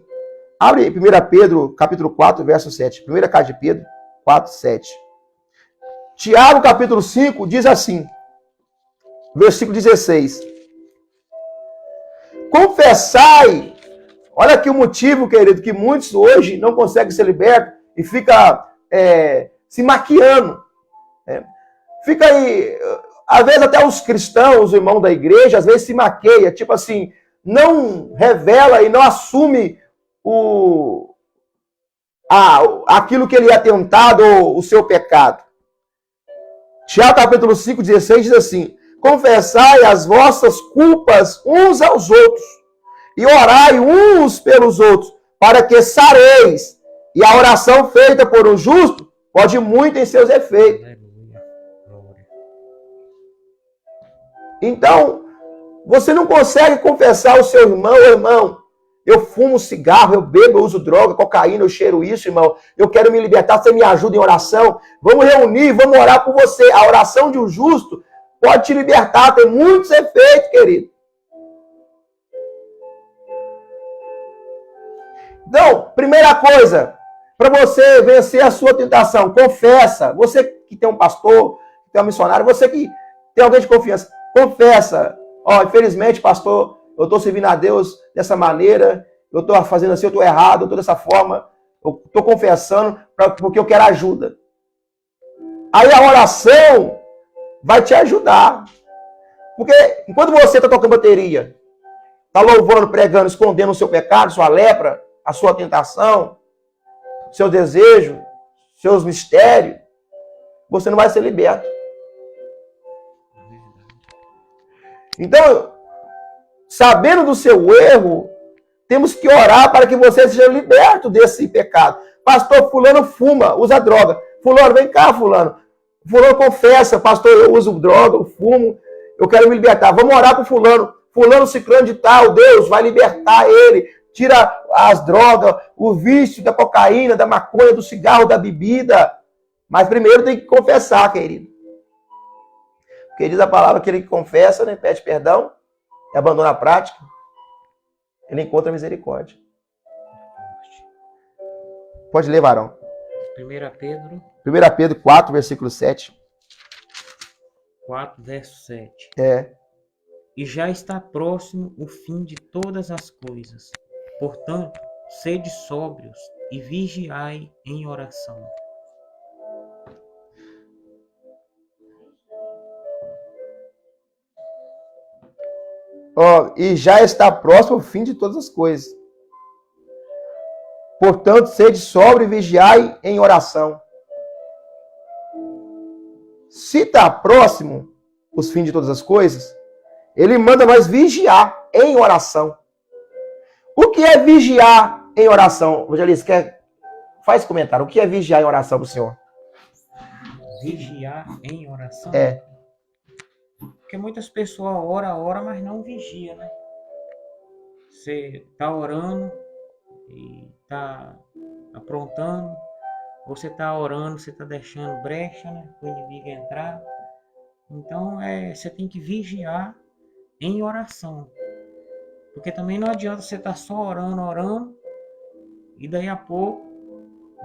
B: abre 1 Pedro, capítulo 4, verso 7. Primeira carta de Pedro, 4, 7. Tiago, capítulo 5, diz assim, versículo 16. Confessai, olha aqui o motivo, querido, que muitos hoje não conseguem ser libertos e fica se maquiando. Fica aí, às vezes até os cristãos, os irmãos da igreja, às vezes se maqueia, tipo assim, não revela e não assume aquilo que ele é tentado, o seu pecado. Tiago capítulo 5, 16 diz assim, confessai as vossas culpas uns aos outros e orai uns pelos outros, para que sareis. E a oração feita por um justo pode muito em seus efeitos. Então, você não consegue confessar ao seu irmão, eu fumo cigarro, eu bebo, eu uso droga, cocaína, eu cheiro isso, irmão. Eu quero me libertar, você me ajuda em oração. Vamos reunir, vamos orar por você. A oração de um justo pode te libertar, tem muitos efeitos, querido. Então, primeira coisa, para você vencer a sua tentação, confessa. Você que tem um pastor, que tem um missionário, você que tem alguém de confiança, confessa. Infelizmente, pastor, eu estou servindo a Deus dessa maneira, eu estou fazendo assim, eu estou errado, eu estou dessa forma, eu estou confessando porque eu quero ajuda. Aí a oração vai te ajudar. Porque enquanto você está tocando bateria, está louvando, pregando, escondendo o seu pecado, sua lepra, a sua tentação, seu desejo, seus mistérios, você não vai ser liberto. Então, sabendo do seu erro, temos que orar para que você seja liberto desse pecado. Pastor, fulano fuma, usa droga. Fulano, vem cá, fulano. Fulano confessa, pastor, eu uso droga, eu fumo, eu quero me libertar. Vamos orar para fulano. Fulano, ciclano de tal, Deus vai libertar ele. Tira as drogas, o vício da cocaína, da maconha, do cigarro, da bebida. Mas primeiro tem que confessar, querido. Porque diz a palavra que ele confessa, né, pede perdão e abandona a prática, ele encontra misericórdia. Pode ler, varão.
A: 1 Pedro.
B: 1 Pedro 4, versículo 7.
A: 4, verso 7.
B: E
A: já está próximo o fim de todas as coisas. Portanto, sede sóbrios e vigiai em oração.
B: E já está próximo o fim de todas as coisas. Portanto, sede sóbrio e vigiai em oração. Se está próximo os fins de todas as coisas, ele manda nós vigiar em oração. O que é vigiar em oração? Evangelista, faz comentário. O que é vigiar em oração para o senhor?
A: Vigiar em oração?
B: O
A: Porque muitas pessoas oram, mas não vigia, né? Você tá orando e tá aprontando, você tá orando, você tá deixando brecha, né? Para o inimigo entrar. Então, você tem que vigiar em oração. Porque também não adianta você estar só orando, e daí a pouco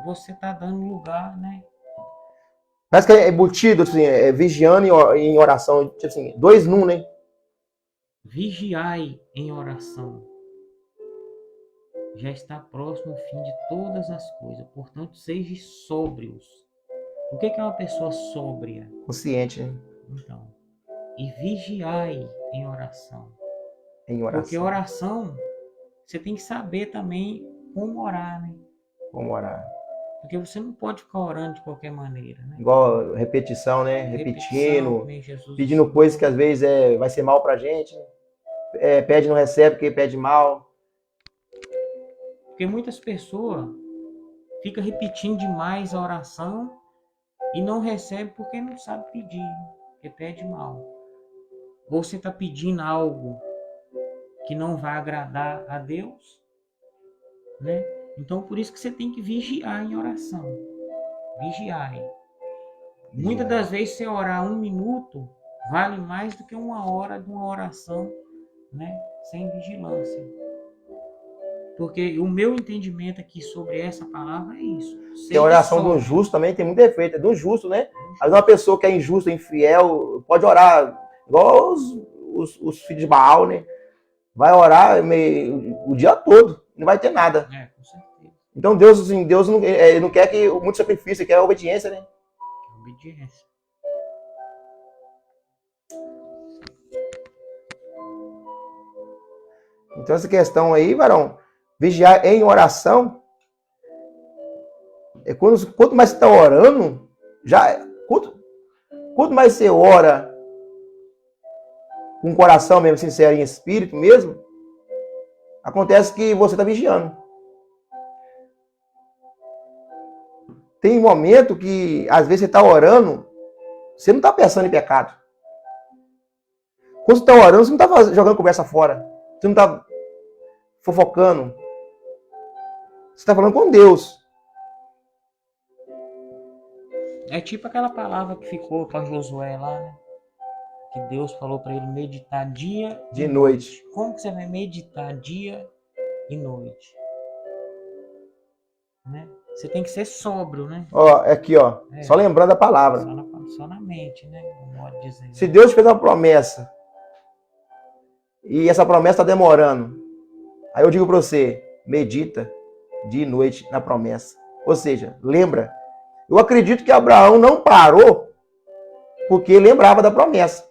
A: você tá dando lugar, né?
B: Parece que é embutido, assim, vigiando em oração, tipo assim, 2 num, né?
A: Vigiai em oração. Já está próximo o fim de todas as coisas. Portanto, sejam sóbrios. O que é uma pessoa sóbria?
B: Consciente, né?
A: Então, e vigiai em oração.
B: Em oração.
A: Porque oração, você tem que saber também como orar, né?
B: Como orar.
A: Porque você não pode ficar orando de qualquer maneira, né?
B: Igual repetição, né? Repetindo, pedindo coisas que às vezes vai ser mal pra gente. Pede e não recebe porque pede mal.
A: Porque muitas pessoas ficam repetindo demais a oração e não recebe porque não sabe pedir, porque pede mal. Ou você está pedindo algo que não vai agradar a Deus, né? Então, por isso que você tem que vigiar em oração. Vigiar. Muitas das vezes, você orar 1 minuto vale mais do que 1 hora de uma oração, né? Sem vigilância. Porque o meu entendimento aqui sobre essa palavra é isso.
B: Porque a oração do justo também tem muito efeito. É do justo, né? Às vezes uma pessoa que é injusta, infiel, pode orar igual os filhos de Baal, né? Vai orar o dia todo, não vai ter nada.
A: Com certeza.
B: Então Deus, assim, Deus não quer que muito sacrifício, quer obediência, né?
A: Obediência.
B: Então essa questão aí, varão, vigiar em oração, quanto mais você está orando, quanto mais você ora com o coração mesmo, sincero, em espírito mesmo, acontece que você está vigiando. Tem momento que, às vezes, você está orando, você não está pensando em pecado. Quando você está orando, você não está jogando conversa fora. Você não está fofocando. Você está falando com Deus.
A: É tipo aquela palavra que ficou para Josué lá, né? Que Deus falou para ele meditar dia
B: e noite.
A: Como que você vai meditar dia e noite? Né? Você tem que ser sóbrio, né?
B: Ó, aqui, ó. Só lembrando a palavra.
A: Só na mente, né? Um modo de dizer.
B: Se Deus fez uma promessa e essa promessa está demorando, aí eu digo para você, medita dia e noite na promessa. Ou seja, lembra. Eu acredito que Abraão não parou porque lembrava da promessa,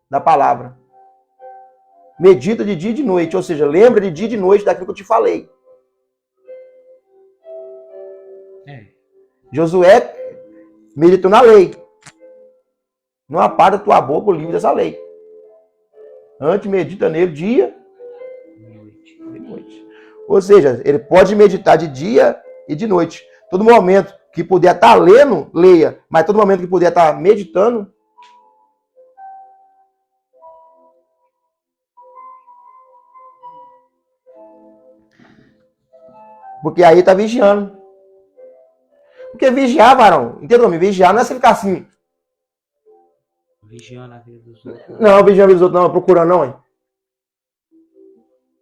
B: da palavra. Medita de dia e de noite, ou seja, lembra de dia e de noite daquilo que eu te falei. Josué meditou na lei. Não aparta tua boca o livro dessa lei. Antes medita nele dia e noite. Ou seja, ele pode meditar de dia e de noite. Todo momento que puder estar lendo, leia. Mas todo momento que puder estar meditando, porque aí está vigiando. Porque vigiar, varão, entendeu? Vigiar não é você ficar assim.
A: Vigiando a vida dos outros.
B: Não, vigiando a vida dos outros não, procurando não, hein?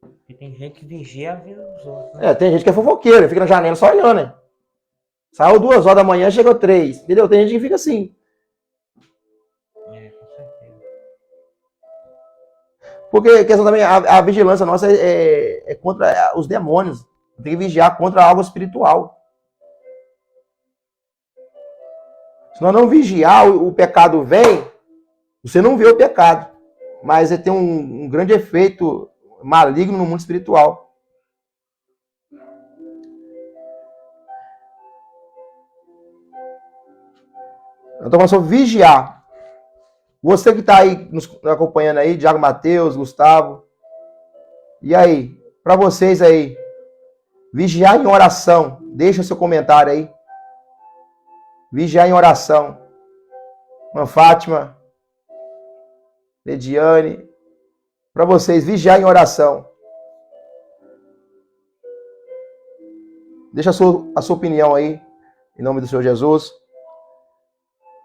A: Porque tem gente que vigia a vida dos outros, né?
B: Tem gente que é fofoqueiro, fica na janela só olhando, né? Saiu 2 horas da manhã, chegou 3. Entendeu? Tem gente que fica assim.
A: Com certeza.
B: Porque a questão também, a vigilância nossa é contra os demônios. Tem que vigiar contra algo espiritual. Se nós não vigiar, o pecado vem, você não vê o pecado. Mas ele tem um grande efeito maligno no mundo espiritual. Eu estou falando sobre vigiar. Você que está aí nos acompanhando aí, Diago Mateus, Gustavo. E aí, para vocês aí, vigiar em oração. Deixa o seu comentário aí. Vigiar em oração. Irmã Fátima. Lediane, para vocês vigiar em oração. Deixa a sua opinião aí, em nome do Senhor Jesus.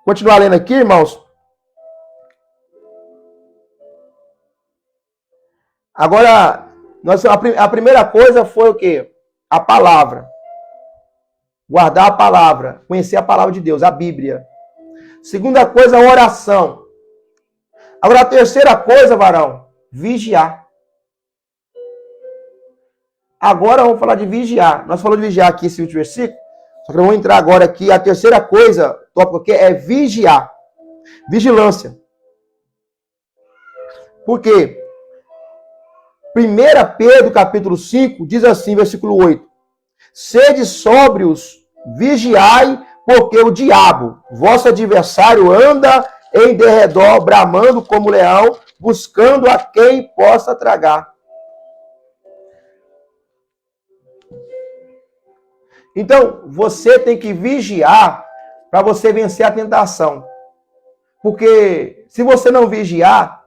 B: Continuar lendo aqui, irmãos. Agora, a primeira coisa foi o quê? A palavra. Guardar a palavra. Conhecer a palavra de Deus, a Bíblia. Segunda coisa, a oração. Agora, a terceira coisa, varão, vigiar. Agora vamos falar de vigiar. Nós falamos de vigiar aqui esse último versículo. Só que vamos entrar agora aqui. A terceira coisa, tópico aqui, é vigiar. Vigilância. Por quê? 1 Pedro capítulo 5 diz assim, versículo 8. Sede sóbrios, vigiai, porque o diabo, vosso adversário, anda em derredor, bramando como leão, buscando a quem possa tragar. Então, você tem que vigiar para você vencer a tentação. Porque se você não vigiar,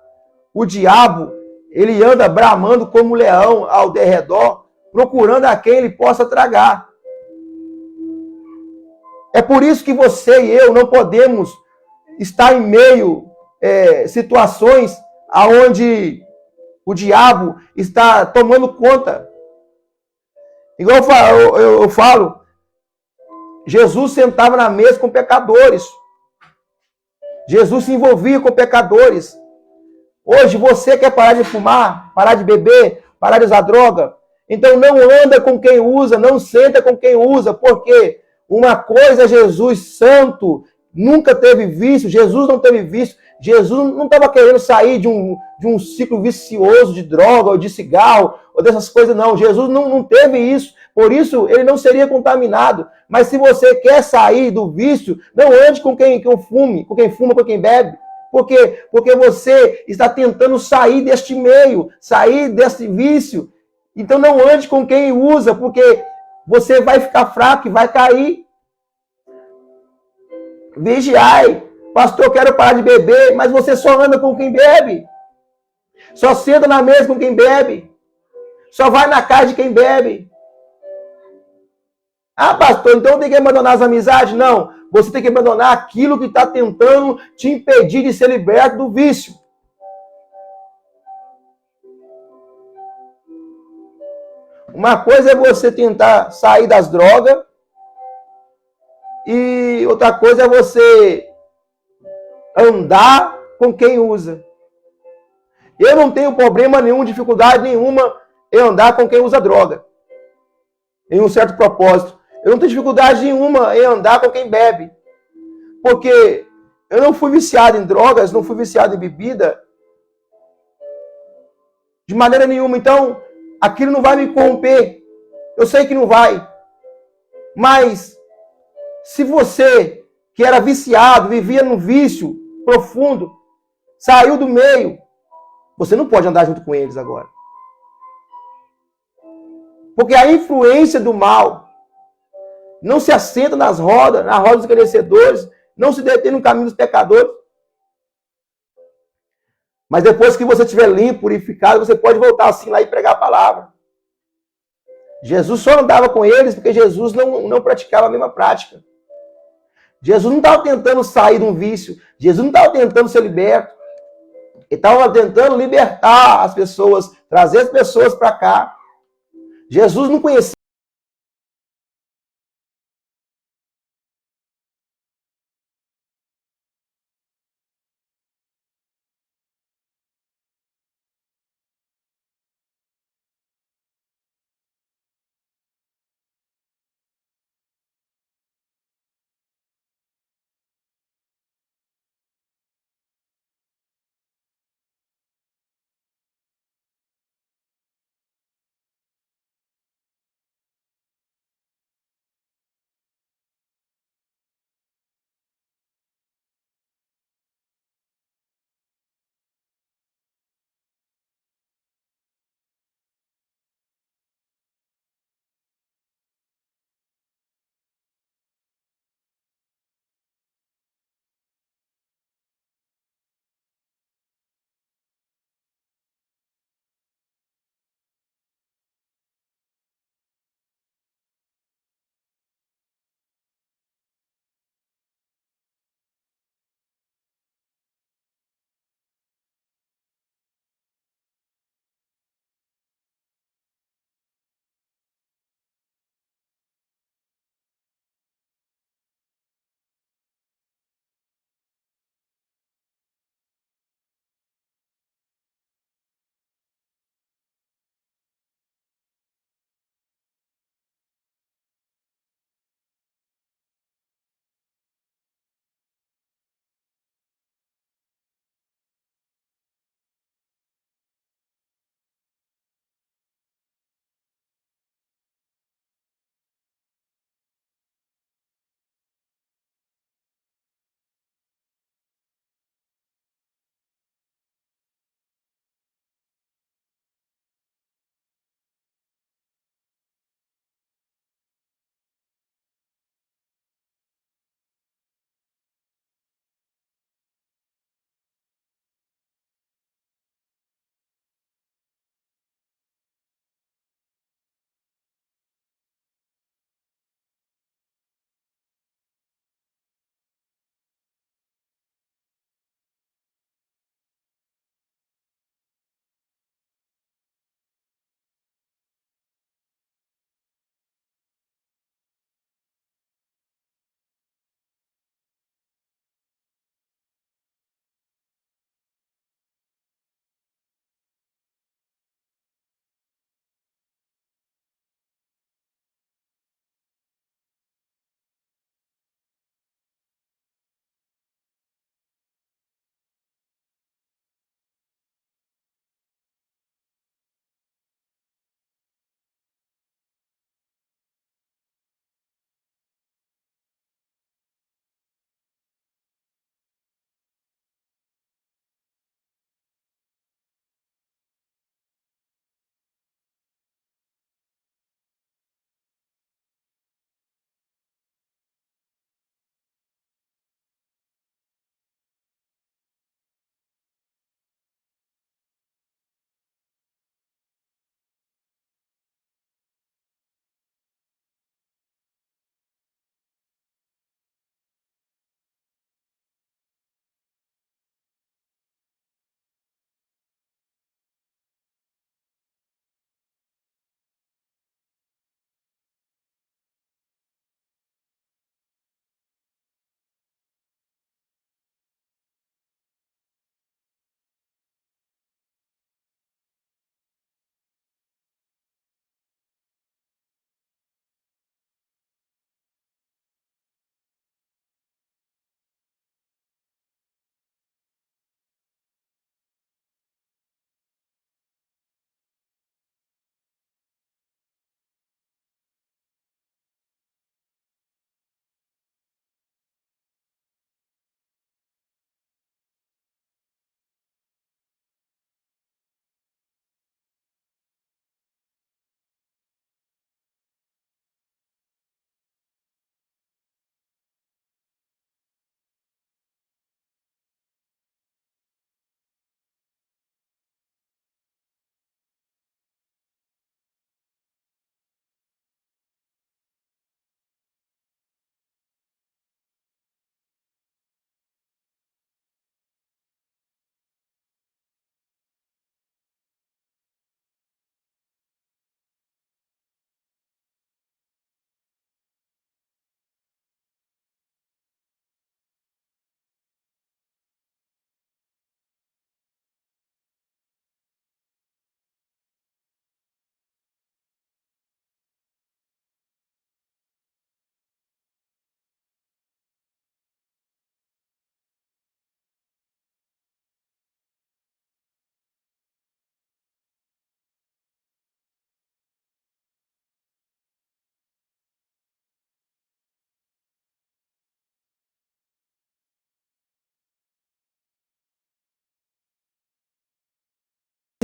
B: o diabo, ele anda bramando como leão ao derredor, procurando a quem ele possa tragar. É por isso que você e eu não podemos estar em meio situações onde o diabo está tomando conta. Igual eu falo, Jesus sentava na mesa com pecadores. Jesus se envolvia com pecadores. Hoje você quer parar de fumar, parar de beber, parar de usar droga? Então não anda com quem usa, não senta com quem usa, porque uma coisa Jesus santo nunca teve vício, Jesus não teve vício, Jesus não estava querendo sair de um ciclo vicioso de droga ou de cigarro ou dessas coisas, não. Jesus não teve isso, por isso ele não seria contaminado. Mas se você quer sair do vício, não ande com quem fume, com quem fuma, com quem bebe. Por quê? Porque você está tentando sair deste meio, sair desse vício. Então não ande com quem usa, porque você vai ficar fraco e vai cair. Vigiai. Pastor, eu quero parar de beber, mas você só anda com quem bebe. Só senta na mesa com quem bebe. Só vai na casa de quem bebe. Ah, pastor, então tem que abandonar as amizades? Não. Você tem que abandonar aquilo que está tentando te impedir de ser liberto do vício. Uma coisa é você tentar sair das drogas e outra coisa é você andar com quem usa. Eu não tenho problema nenhum, dificuldade nenhuma em andar com quem usa droga. Em um certo propósito. Eu não tenho dificuldade nenhuma em andar com quem bebe. Porque eu não fui viciado em drogas, não fui viciado em bebida. De maneira nenhuma. Então, aquilo não vai me corromper. Eu sei que não vai. Mas, se você, que era viciado, vivia num vício profundo, saiu do meio, você não pode andar junto com eles agora. Porque a influência do mal não se assenta nas rodas, na roda dos esclarecedores, não se detém no caminho dos pecadores. Mas depois que você estiver limpo, purificado, você pode voltar assim lá e pregar a palavra. Jesus só andava com eles porque Jesus não praticava a mesma prática. Jesus não estava tentando sair de um vício. Jesus não estava tentando ser liberto. Ele estava tentando libertar as pessoas, trazer as pessoas para cá. Jesus não conhecia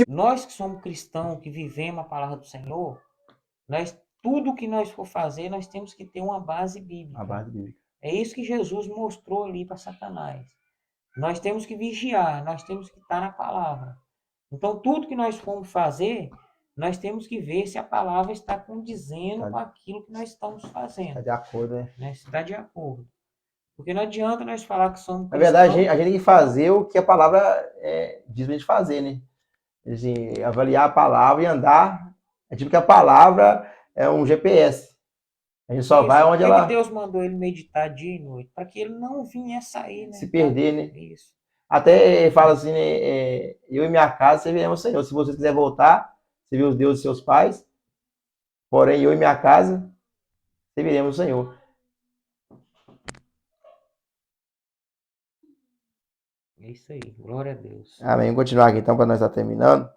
A: Nós que somos cristãos, que vivemos a palavra do Senhor, tudo que nós for fazer, nós temos que ter uma base bíblica.
B: A base bíblica.
A: É isso que Jesus mostrou ali para Satanás. Nós temos que vigiar, nós temos que estar na palavra. Então, tudo que nós formos fazer, nós temos que ver se a palavra está condizendo com aquilo que nós estamos fazendo.
B: Está de acordo, né?
A: Se está de acordo. Porque não adianta nós falar que somos
B: Na
A: cristãos.
B: verdade, a gente tem que fazer o que a palavra diz pra gente fazer, né? Assim, avaliar a palavra e andar. É tipo que a palavra é um GPS. A gente só vai onde ela...
A: que Deus mandou ele meditar dia e noite? Para que ele não vinha sair, né?
B: Se perder, né?
A: Isso.
B: Até fala assim, né? Eu e minha casa serviremos ao Senhor. Se você quiser voltar, servir os deuses de seus pais, porém eu e minha casa serviremos ao Senhor.
A: É isso aí, glória a Deus.
B: Amém. Vamos continuar aqui então, para nós estar terminando.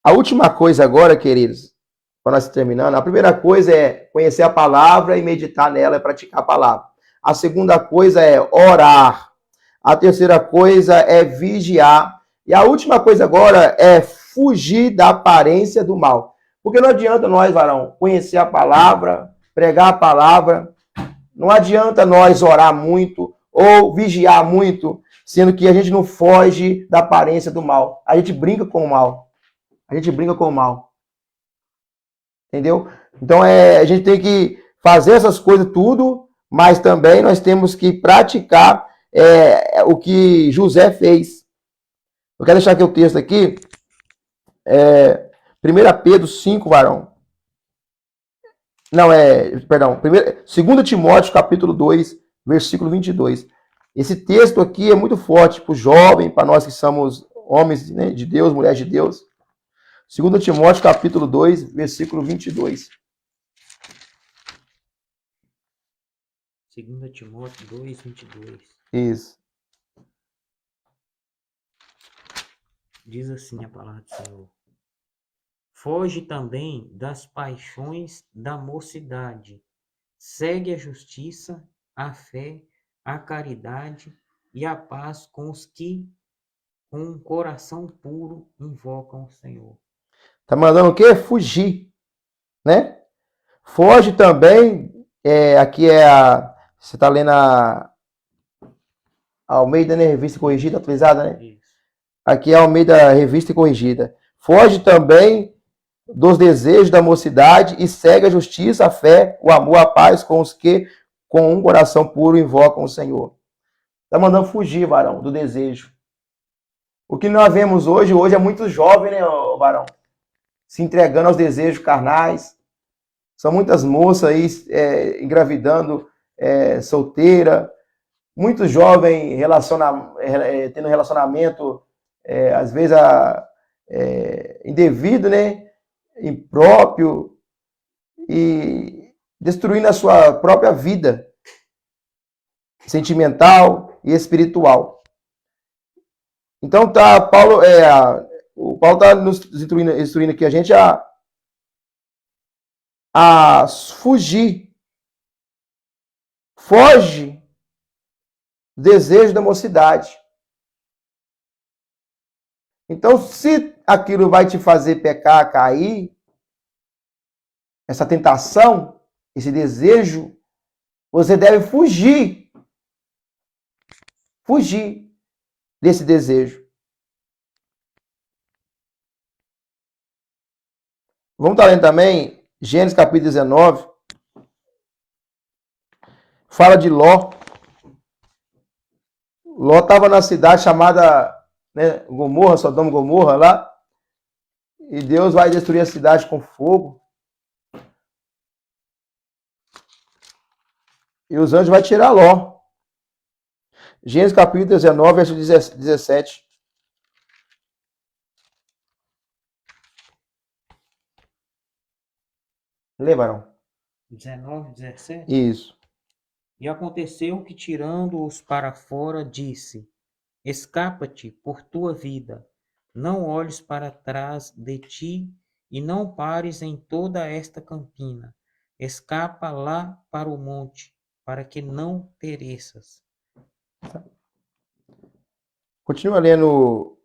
B: A última coisa agora, queridos, para nós terminando, a primeira coisa é conhecer a palavra e meditar nela e praticar a palavra. A segunda coisa é orar. A terceira coisa é vigiar. E a última coisa agora é fugir da aparência do mal. Porque não adianta nós, varão, conhecer a palavra, pregar a palavra. Não adianta nós orar muito ou vigiar muito, sendo que a gente não foge da aparência do mal. A gente brinca com o mal. A gente brinca com o mal. Entendeu? Então a gente tem que fazer essas coisas tudo, mas também nós temos que praticar o que José fez. Eu quero deixar aqui o texto aqui. 1 Pedro 5, varão. Não, perdão. 2 Timóteo, capítulo 2, versículo 22. Esse texto aqui é muito forte para o jovem, para nós que somos homens, né, de Deus, mulheres de Deus. 2 Timóteo, capítulo 2, versículo 22.
A: 2 Timóteo 2, 22.
B: Isso.
A: Diz assim a palavra do Senhor. Foge também das paixões da mocidade. Segue a justiça, a fé, a caridade e a paz com os que, com um coração puro, invocam o Senhor.
B: Tá mandando o quê? Fugir, né? Foge também, aqui você tá lendo a Almeida, né? Revista Corrigida, atualizada, né? Isso. Aqui é a Almeida Revista Corrigida. Foge também dos desejos da mocidade e segue a justiça, a fé, o amor, a paz com os que, com um coração puro, invocam o Senhor. Tá mandando fugir, varão, do desejo. O que nós vemos hoje é muito jovem, né, varão? Se entregando aos desejos carnais. São muitas moças aí engravidando, solteira. Muito jovem tendo relacionamento, às vezes, indevido, né? Impróprio. E destruindo a sua própria vida sentimental e espiritual. Então, o Paulo está nos instruindo aqui a gente a fugir. Foge do desejo da mocidade. Então, se aquilo vai te fazer pecar, cair, essa tentação, esse desejo, você deve fugir. Fugir desse desejo. Vamos estar lendo também Gênesis capítulo 19. Fala de Ló. Ló estava na cidade chamada, né, Gomorra, Sodoma e Gomorra lá. E Deus vai destruir a cidade com fogo. E os anjos vão tirar Ló. Gênesis capítulo 19, verso 17. Lê, varão.
A: 19, 17?
B: Isso.
A: E aconteceu que, tirando-os para fora, disse: Escapa-te por tua vida, não olhes para trás de ti e não pares em toda esta campina. Escapa lá para o monte, para que não pereças.
B: Continua lendo.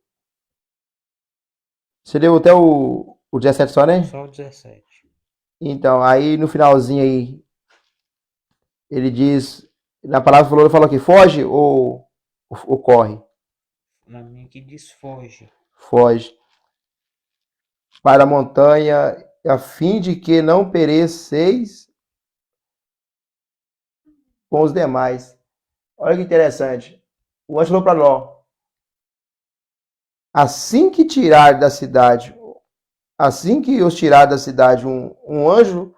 B: Você leu até o 17 só, né?
A: Só o 17.
B: Então, aí no finalzinho aí, ele diz, na palavra falou, ele falou aqui, foge ou corre?
A: Na minha que diz foge.
B: Foge para a montanha, a fim de que não pereceis com os demais. Olha que interessante. O anjo falou para Ló, assim que tirar da cidade, assim que os tirar da cidade, um anjo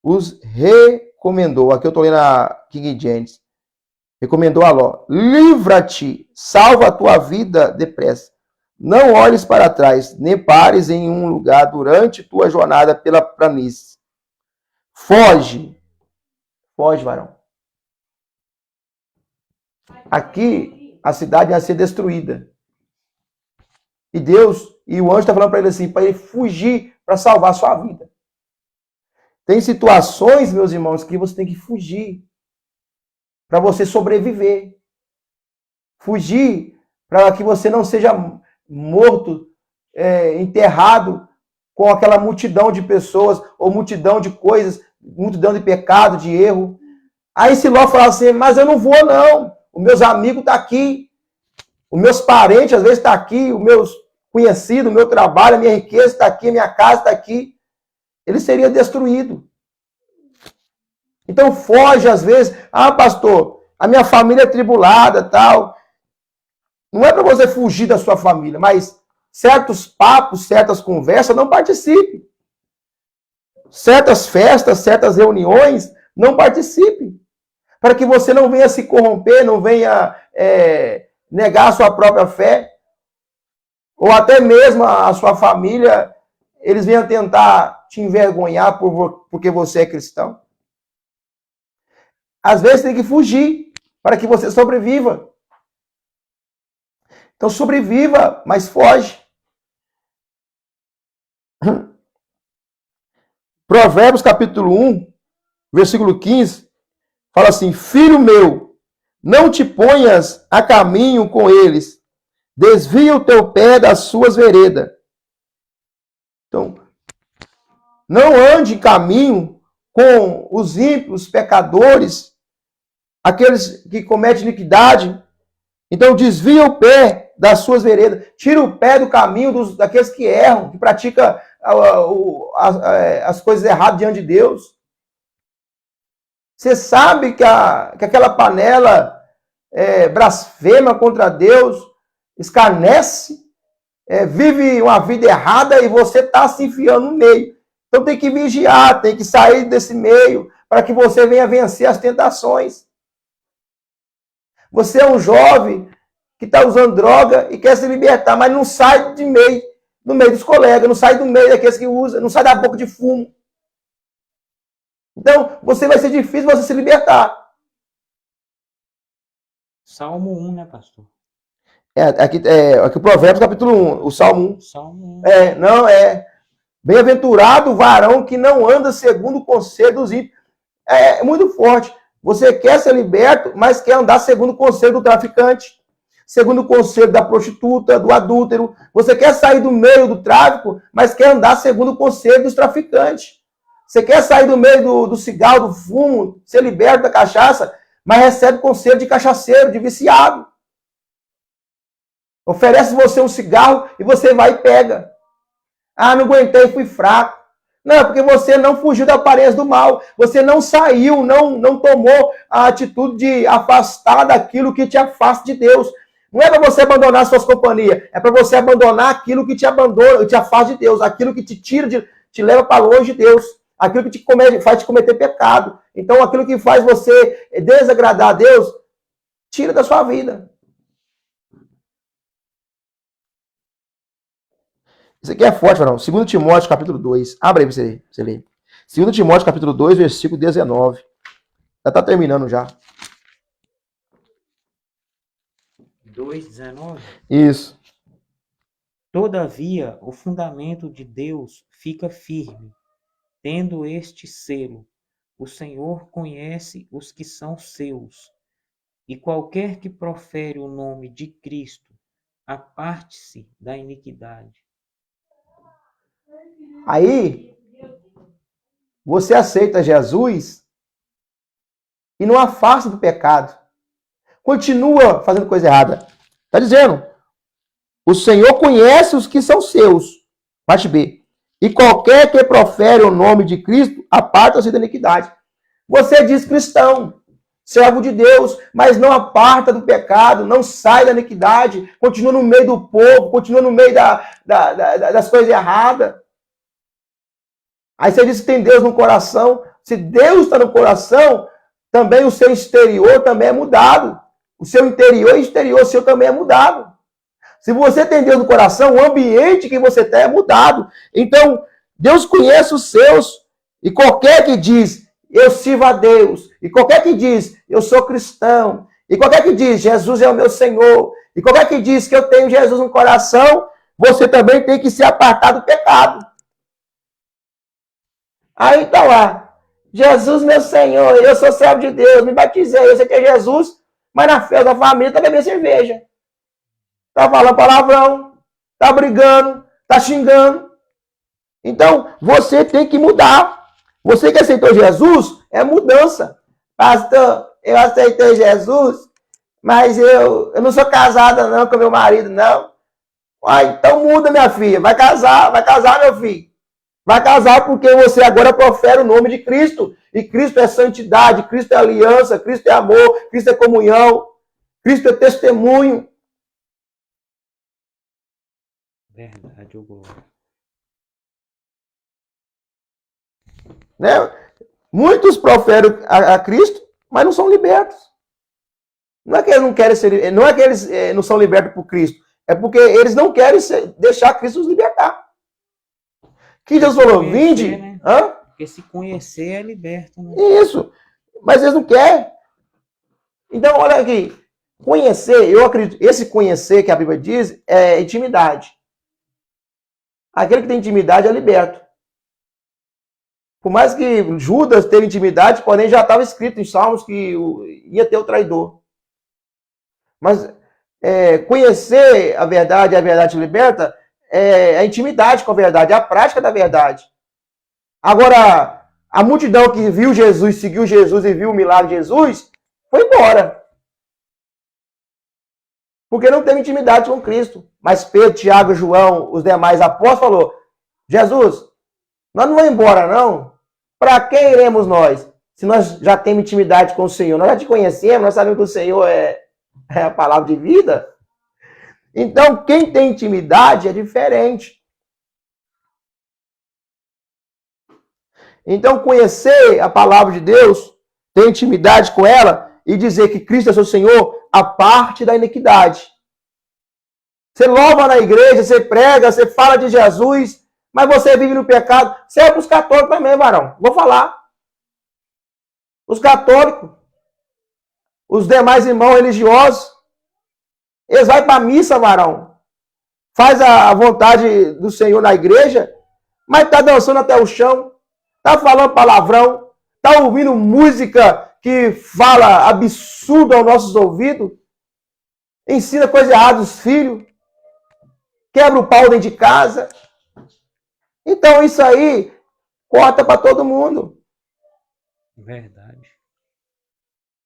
B: os recomendou. Aqui eu estou lendo a King James. Recomendou a Ló: livra-te, salva a tua vida depressa. Não olhes para trás, nem pares em um lugar durante tua jornada pela planície. Foge, foge, varão. Aqui a cidade ia ser destruída. E Deus, e o anjo está falando para ele assim, para ele fugir para salvar a sua vida. Tem situações, meus irmãos, que você tem que fugir para você sobreviver. Fugir para que você não seja morto, enterrado com aquela multidão de pessoas ou multidão de coisas, multidão de pecado, de erro. Aí esse Ló fala assim, mas eu não vou não, os meus amigos estão aqui, os meus parentes às vezes estão aqui, os meus conhecidos, o meu trabalho, a minha riqueza está aqui, a minha casa está aqui. Ele seria destruído. Então foge às vezes, pastor, a minha família é tribulada, tal. Não é para você fugir da sua família, mas certos papos, certas conversas, não participe. Certas festas, certas reuniões, não participe. Para que você não venha se corromper, não venha negar a sua própria fé, ou até mesmo a sua família, eles venham tentar te envergonhar porque você é cristão. Às vezes tem que fugir para que você sobreviva. Então sobreviva, mas foge. Provérbios capítulo 1, versículo 15, fala assim, filho meu, não te ponhas a caminho com eles, desvia o teu pé das suas veredas. Então, não ande em caminho com os ímpios, pecadores, aqueles que cometem iniquidade. Então, desvia o pé das suas veredas, tira o pé do caminho daqueles que erram, que praticam as coisas erradas diante de Deus. Você sabe que aquela panela blasfema contra Deus, escarnece, vive uma vida errada e você está se enfiando no meio. Então tem que vigiar, tem que sair desse meio para que você venha vencer as tentações. Você é um jovem que está usando droga e quer se libertar, mas não sai no meio dos colegas, não sai do meio daqueles que usam, não sai da boca de fumo. Então, vai ser difícil você se libertar.
A: Salmo 1, né, pastor?
B: Aqui o Provérbios capítulo 1, o Salmo 1.
A: Salmo 1.
B: Bem-aventurado o varão que não anda segundo o conselho dos ímpios. É muito forte. Você quer ser liberto, mas quer andar segundo o conselho do traficante, segundo o conselho da prostituta, do adúltero. Você quer sair do meio do tráfico, mas quer andar segundo o conselho dos traficantes. Você quer sair do meio do cigarro, do fumo, ser liberto da cachaça, mas recebe conselho de cachaceiro, de viciado. Oferece você um cigarro e você vai e pega. Não aguentei, fui fraco. Não, porque você não fugiu da aparência do mal. Você não saiu, não tomou a atitude de afastar daquilo que te afasta de Deus. Não é para você abandonar suas companhias, é para você abandonar aquilo que te abandona, te afasta de Deus, aquilo que te tira, te leva para longe de Deus, aquilo que faz te cometer pecado. Então, aquilo que faz você desagradar a Deus, tira da sua vida. Isso aqui é forte, varão. 2 Timóteo, capítulo 2. Abre aí para você ler. 2 Timóteo, capítulo 2, versículo 19. Já está terminando já.
A: 2:19.
B: Isso.
A: Todavia, o fundamento de Deus fica firme, tendo este selo: o Senhor conhece os que são seus, e qualquer que profere o nome de Cristo aparte-se da iniquidade.
B: Aí, você aceita Jesus e não afasta do pecado. Continua fazendo coisa errada. Está dizendo, o Senhor conhece os que são seus. Parte B. E qualquer que profere o nome de Cristo, aparta-se da iniquidade. Você diz cristão, servo de Deus, mas não aparta do pecado, não sai da iniquidade, continua no meio do povo, continua no meio das coisas erradas. Aí você diz que tem Deus no coração. Se Deus está no coração, também o seu exterior também é mudado. O seu interior e exterior seu também é mudado. Se você tem Deus no coração, o ambiente que você tem é mudado. Então, Deus conhece os seus. E qualquer que diz, eu sirvo a Deus. E qualquer que diz, eu sou cristão. E qualquer que diz, Jesus é o meu Senhor. E qualquer que diz que eu tenho Jesus no coração, você também tem que se apartar do pecado. Aí tá lá, Jesus meu Senhor, eu sou servo de Deus, me batizei, eu sei que é Jesus, mas na festa da família tá bebendo cerveja. Tá falando palavrão, tá brigando, tá xingando. Então, você tem que mudar. Você que aceitou Jesus, é mudança. Pastor, eu aceitei Jesus, mas eu não sou casada não com meu marido, não. Ah, então muda, minha filha, vai casar, meu filho. Vai casar porque você agora profere o nome de Cristo. E Cristo é santidade, Cristo é aliança, Cristo é amor, Cristo é comunhão, Cristo é testemunho.
A: Verdade, o glória.
B: Né? Muitos proferem a Cristo, mas não são libertos. Não é que eles não querem ser, não é que eles não são libertos por Cristo, é porque eles não querem deixar Cristo os libertar. Que Deus falou, vinde.
A: Né?
B: Hã?
A: Porque se conhecer é liberto. Né?
B: Isso. Mas eles não querem. Então, olha aqui. Conhecer, eu acredito, esse conhecer que a Bíblia diz é intimidade. Aquele que tem intimidade é liberto. Por mais que Judas teve intimidade, porém já estava escrito em Salmos que ia ter o traidor. Mas conhecer a verdade liberta, é a intimidade com a verdade, é a prática da verdade. Agora, a multidão que viu Jesus, seguiu Jesus e viu o milagre de Jesus, foi embora. Porque não teve intimidade com Cristo. Mas Pedro, Tiago, João, os demais apóstolos falou, Jesus, nós não vamos embora não. Para que iremos nós? Se nós já temos intimidade com o Senhor, nós já te conhecemos, nós sabemos que o Senhor é a palavra de vida. Então, quem tem intimidade é diferente. Então, conhecer a palavra de Deus, ter intimidade com ela e dizer que Cristo é seu Senhor, a parte da iniquidade. Você louva na igreja, você prega, você fala de Jesus, mas você vive no pecado. Você é para os católicos também, varão. Vou falar. Os católicos, os demais irmãos religiosos, eles vão para a missa, varão. Faz a vontade do Senhor na igreja, mas está dançando até o chão, está falando palavrão, está ouvindo música que fala absurdo aos nossos ouvidos, ensina coisa errada aos filhos, quebra o pau dentro de casa. Então isso aí corta para todo mundo.
A: Verdade.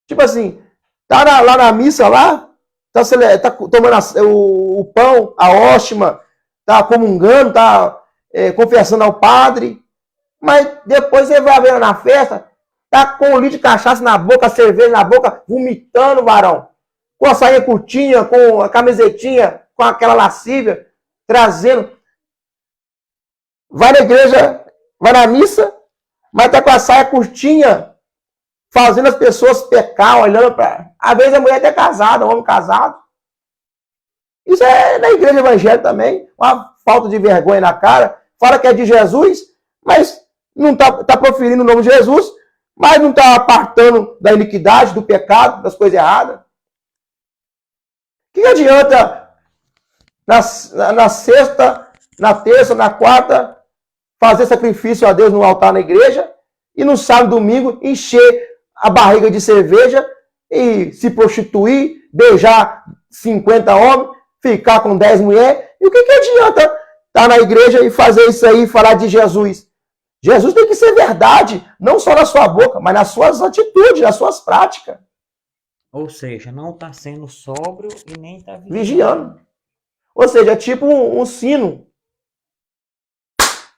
B: Tipo assim, tá lá na missa lá, tá tomando o pão, a hóstia, tá comungando, tá confessando ao padre, mas depois você vai ver na festa, tá com um litro de cachaça na boca, cerveja na boca, vomitando, varão, com a sainha curtinha, com a camisetinha, com aquela lascívia, trazendo. Vai na igreja, vai na missa, mas tá com a saia curtinha, fazendo as pessoas pecar, olhando para... Às vezes a mulher até casada, o homem casado. Isso é na igreja evangélica também, uma falta de vergonha na cara. Fala que é de Jesus, mas não tá proferindo o nome de Jesus, mas não está apartando da iniquidade, do pecado, das coisas erradas. O que adianta na sexta, na terça, na quarta, fazer sacrifício a Deus no altar na igreja e no sábado, domingo, encher a barriga de cerveja e se prostituir, beijar 50 homens, ficar com 10 mulheres. E o que adianta estar na igreja e fazer isso aí, falar de Jesus? Jesus tem que ser verdade, não só na sua boca, mas nas suas atitudes, nas suas práticas.
A: Ou seja, não está sendo sóbrio e nem está
B: Vigiando. Ou seja, é tipo um sino.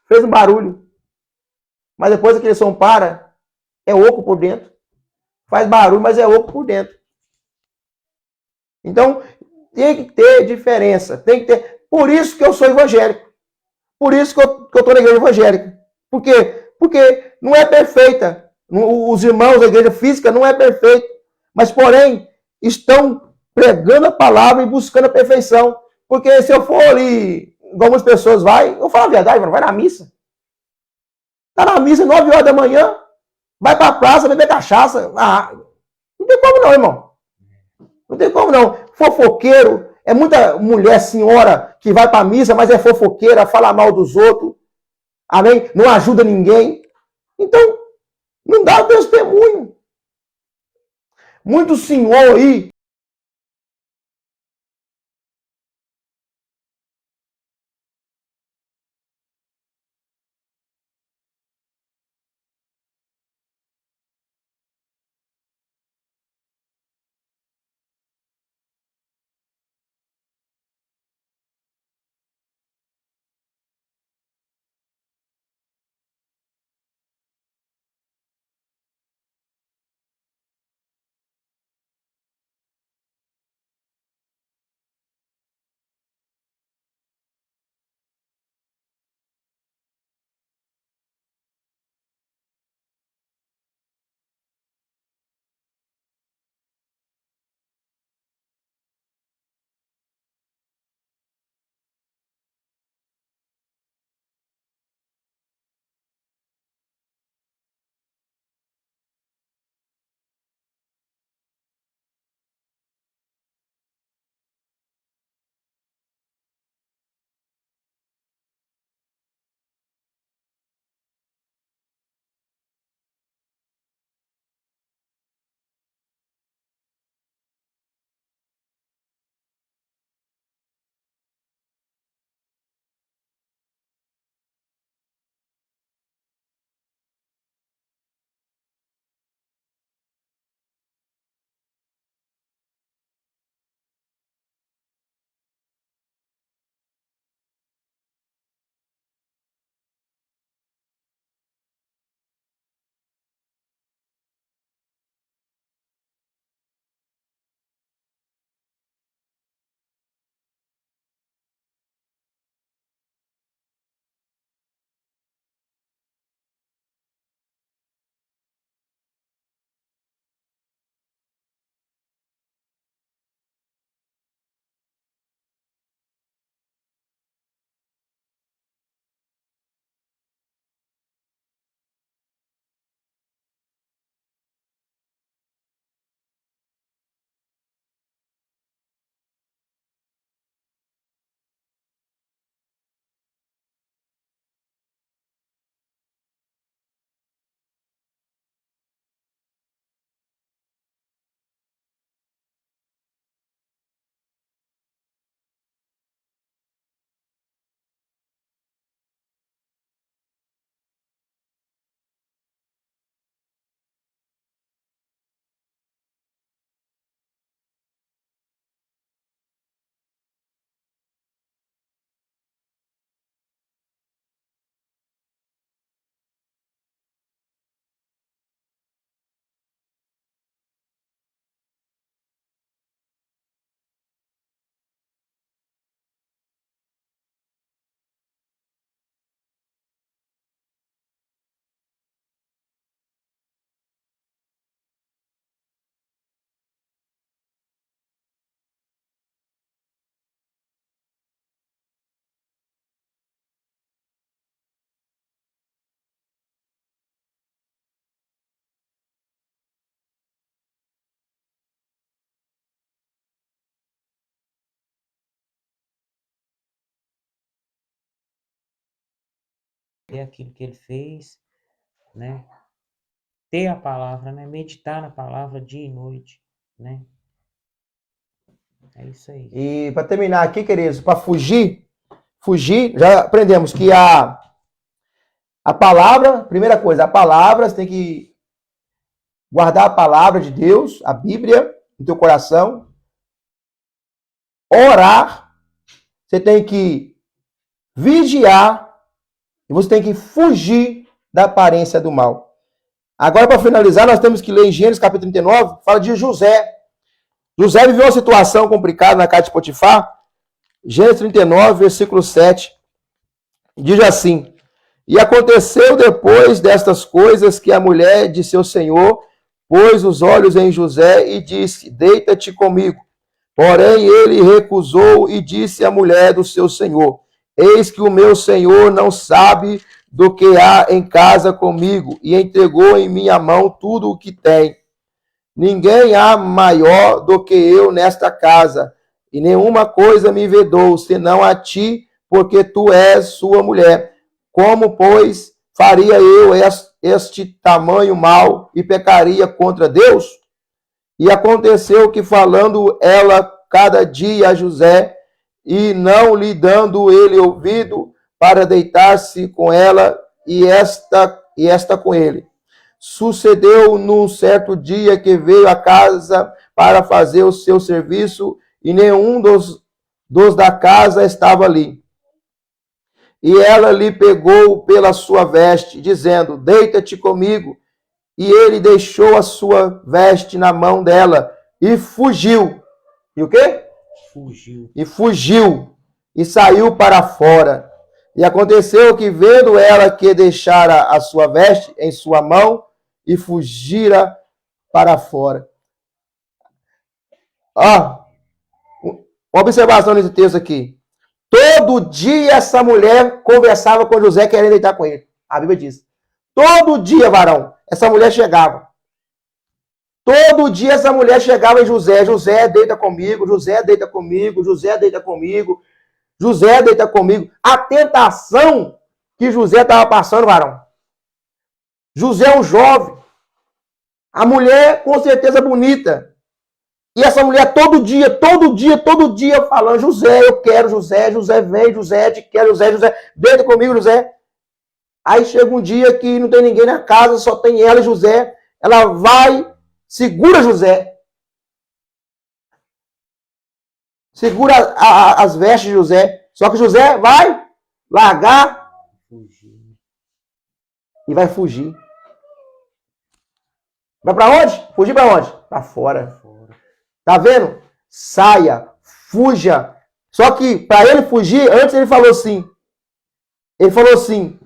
B: Fez um barulho. Mas depois aquele som para, é oco por dentro. Faz barulho, mas é oco por dentro. Então, tem que ter diferença. Tem que ter. Por isso que eu sou evangélico. Por isso que eu estou na igreja evangélica. Por quê? Porque não é perfeita. Os irmãos da igreja física não é perfeito. Mas, porém, estão pregando a palavra e buscando a perfeição. Porque se eu for ali, algumas pessoas vai, eu falo a verdade, mano, vai na missa. Tá na missa 9 horas da manhã, vai pra praça beber cachaça. Ah, não tem como não, irmão. Não tem como não. Fofoqueiro, é muita mulher, senhora, que vai pra missa, mas é fofoqueira, fala mal dos outros. Amém? Não ajuda ninguém. Então, não dá o testemunho. Muito senhor aí.
A: Ver aquilo que ele fez, né? Ter a palavra, né? Meditar na palavra dia e noite, né? É isso aí.
B: E para terminar aqui, queridos, para fugir, já aprendemos que a palavra, primeira coisa, a palavra, você tem que guardar a palavra de Deus, a Bíblia, no teu coração. Orar, você tem que vigiar e você tem que fugir da aparência do mal. Agora, para finalizar, nós temos que ler em Gênesis capítulo 39, fala de José. José viveu uma situação complicada na casa de Potifar. Gênesis 39, versículo 7, diz assim: E aconteceu depois destas coisas que a mulher de seu senhor pôs os olhos em José e disse: Deita-te comigo. Porém ele recusou e disse à mulher do seu senhor: Eis que o meu senhor não sabe do que há em casa comigo, e entregou em minha mão tudo o que tem. Ninguém há maior do que eu nesta casa, e nenhuma coisa me vedou, senão a ti, porque tu és sua mulher. Como, pois, faria eu este tamanho mal e pecaria contra Deus? E aconteceu que, falando ela cada dia a José, e não lhe dando ele ouvido, para deitar-se com ela, e esta com ele. Sucedeu num certo dia que veio à casa para fazer o seu serviço, e nenhum dos da casa estava ali. E ela lhe pegou pela sua veste, dizendo: Deita-te comigo. E ele deixou a sua veste na mão dela e fugiu. E o quê?
A: Fugiu.
B: E fugiu. E saiu para fora. E aconteceu que, vendo ela que deixara a sua veste em sua mão, e fugira para fora. Ó, uma observação nesse texto aqui. Todo dia essa mulher conversava com José querendo deitar com ele. A Bíblia diz. Todo dia, varão, essa mulher chegava. Todo dia essa mulher chegava em José. José, deita comigo. José, deita comigo. José, deita comigo. José, deita comigo. A tentação que José estava passando, varão. José é um jovem. A mulher, com certeza, bonita. E essa mulher todo dia falando: José, eu quero José. José vem, José, te quero, José, deita comigo, José. Aí chega um dia que não tem ninguém na casa, só tem ela e José. Ela vai, segura José. Segura as vestes de José. Só que José vai largar e vai fugir. Vai para onde? Fugir para onde? Para fora. Tá vendo? Saia, fuja. Só que para ele fugir, antes ele falou assim. Ele falou assim: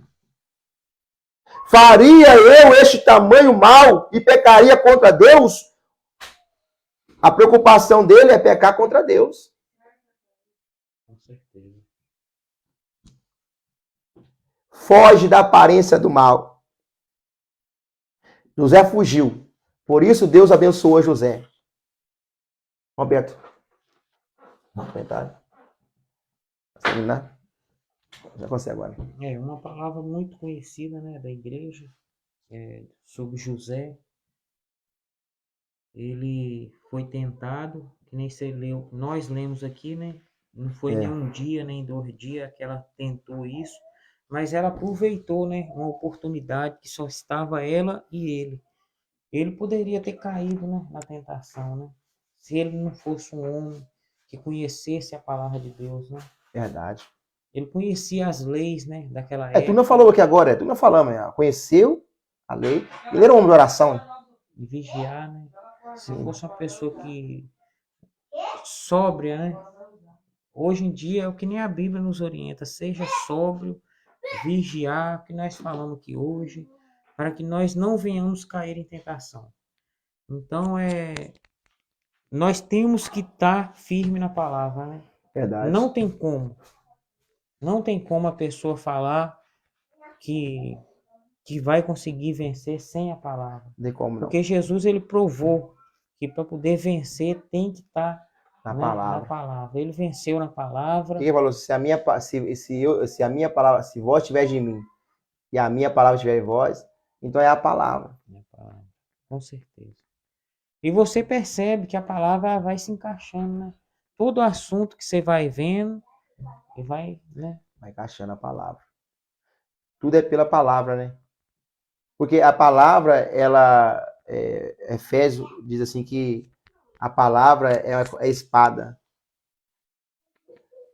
B: faria eu este tamanho mal e pecaria contra Deus? A preocupação dele é pecar contra Deus.
A: Com certeza.
B: Foge da aparência do mal. José fugiu. Por isso Deus abençoou José. Roberto. Comentário. Terminar? Já consegue agora.
A: É uma palavra muito conhecida, né, da igreja, sobre José. Ele foi tentado, que nem você leu, nós lemos aqui, né? Não foi nem um dia, nem 2 dias que ela tentou isso, mas ela aproveitou, né, uma oportunidade que só estava ela e ele. Ele poderia ter caído, né, na tentação, né? Se ele não fosse um homem que conhecesse a palavra de Deus, né?
B: Verdade.
A: Ele conhecia as leis, né, daquela época.
B: Tu não falou aqui agora, tu não falamos, conheceu a lei. Ele era um homem de oração.
A: De vigiar, né? Se fosse uma pessoa que sóbria, né? Hoje em dia é o que nem a Bíblia nos orienta: seja sóbrio, vigiar, o que nós falamos aqui hoje, para que nós não venhamos cair em tentação. Então nós temos que estar firme na palavra, né?
B: Verdade.
A: Não tem como a pessoa falar que vai conseguir vencer sem a palavra.
B: De como não.
A: Porque Jesus, ele provou que para poder vencer tem que estar
B: Na
A: palavra. Ele venceu na palavra.
B: Ele falou: se a minha palavra, se vós estiver em mim e a minha palavra estiver em vós, então é a palavra.
A: Com certeza. E você percebe que a palavra vai se encaixando, né? todo assunto que você vai vendo, e vai, né?
B: Vai encaixando a palavra. Tudo é pela palavra, né? Porque a palavra, ela, Efésios diz assim que a palavra é espada.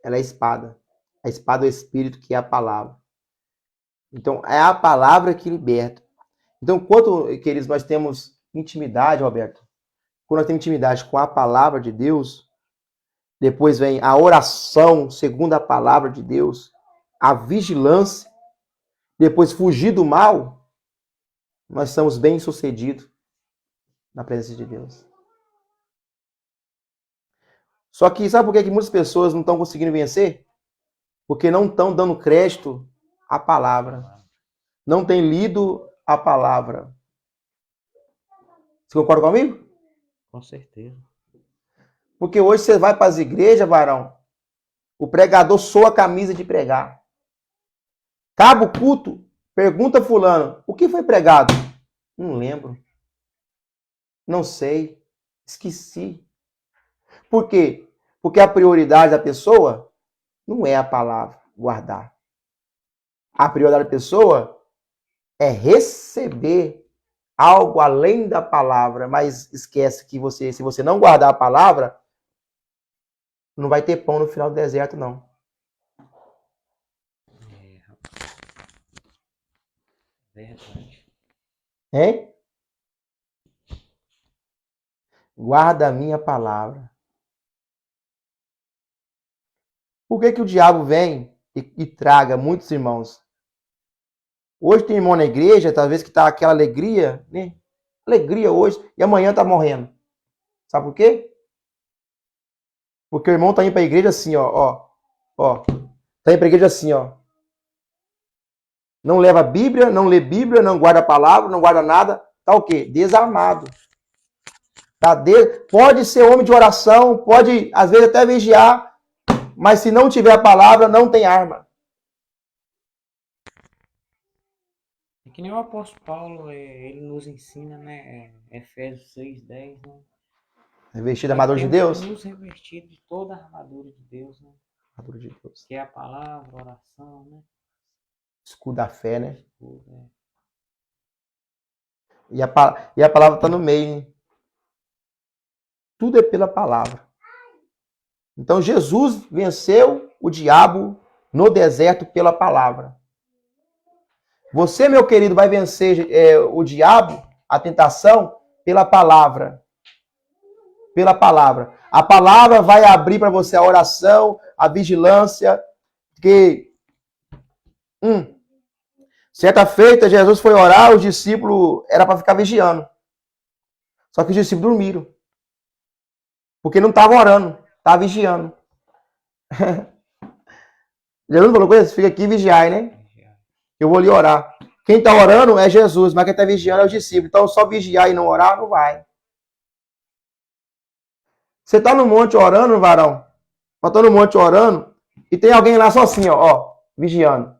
B: Ela é espada. A espada do Espírito, que é a palavra. Então, é a palavra que liberta. Então, quanto, queridos, nós temos intimidade, Roberto, quando nós temos intimidade com a palavra de Deus, depois vem a oração segundo a palavra de Deus, a vigilância, depois fugir do mal, nós somos bem-sucedidos na presença de Deus. Só que sabe por que muitas pessoas não estão conseguindo vencer? Porque não estão dando crédito à palavra. Não têm lido a palavra. Você concorda comigo?
A: Com certeza.
B: Porque hoje você vai para as igrejas, varão, o pregador soa a camisa de pregar. Acaba o culto, pergunta fulano, o que foi pregado? Não lembro. Não sei. Esqueci. Por quê? Porque a prioridade da pessoa não é a palavra, guardar. A prioridade da pessoa é receber algo além da palavra, mas esquece que se você não guardar a palavra, não vai ter pão no final do deserto, não.
A: Verdade.
B: Hein? Guarda a minha palavra. Por que o diabo vem e traga muitos irmãos? Hoje tem irmão na igreja, talvez que tá aquela alegria, né? Alegria hoje, e amanhã tá morrendo. Sabe por quê? Porque o irmão tá indo pra igreja assim, ó. Tá indo pra igreja assim, ó. Não leva a Bíblia, não lê Bíblia, não guarda a palavra, não guarda nada. Tá o quê? Desarmado. Pode ser homem de oração, pode às vezes até vigiar, mas se não tiver a palavra, não tem arma.
A: É que nem o apóstolo Paulo, ele nos ensina, né? Efésios 6:10, né?
B: Revestido da armadura de Deus.
A: Nos revestido de toda a armadura de Deus, né?
B: Armadura de Deus.
A: Que é a palavra, a oração, né?
B: Escudo da fé, né?
A: Escudo, é.
B: E a palavra está no meio, hein? Tudo é pela palavra. Então Jesus venceu o diabo no deserto pela palavra. Você, meu querido, vai vencer o diabo, a tentação, pela palavra. Pela palavra. A palavra vai abrir para você a oração, a vigilância. Que certa feita, Jesus foi orar, os discípulos era para ficar vigiando. Só que os discípulos dormiram. Porque não estavam orando, estavam vigiando. Jesus falou com eles, fica aqui e vigiai, né? Eu vou lhe orar. Quem está orando é Jesus, mas quem está vigiando é os discípulos. Então, só vigiar e não orar, não vai. Você está no monte orando, varão? Eu estou no monte orando e tem alguém lá só assim, ó, vigiando.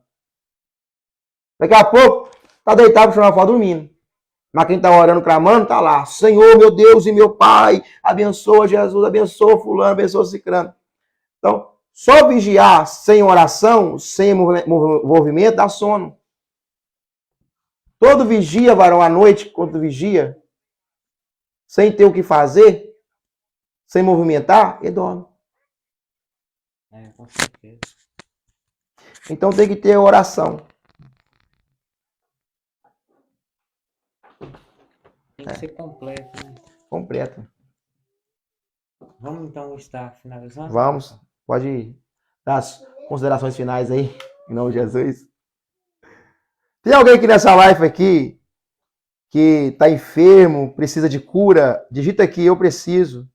B: Daqui a pouco, está deitado para o chão dormindo. Mas quem está orando, clamando, está lá. Senhor, meu Deus e meu Pai, abençoa Jesus, abençoa fulano, abençoa ciclano. Então, só vigiar sem oração, sem movimento, dá sono. Todo vigia, varão, à noite, quando vigia, sem ter o que fazer, sem movimentar, ele dorme.
A: Com certeza.
B: Então tem que ter oração.
A: Tem que ser completo, né?
B: Completo.
A: Vamos então estar finalizando?
B: Vamos. Pode dar as considerações finais aí, em nome de Jesus. Tem alguém aqui nessa live aqui que está enfermo, precisa de cura? Digita aqui, eu preciso.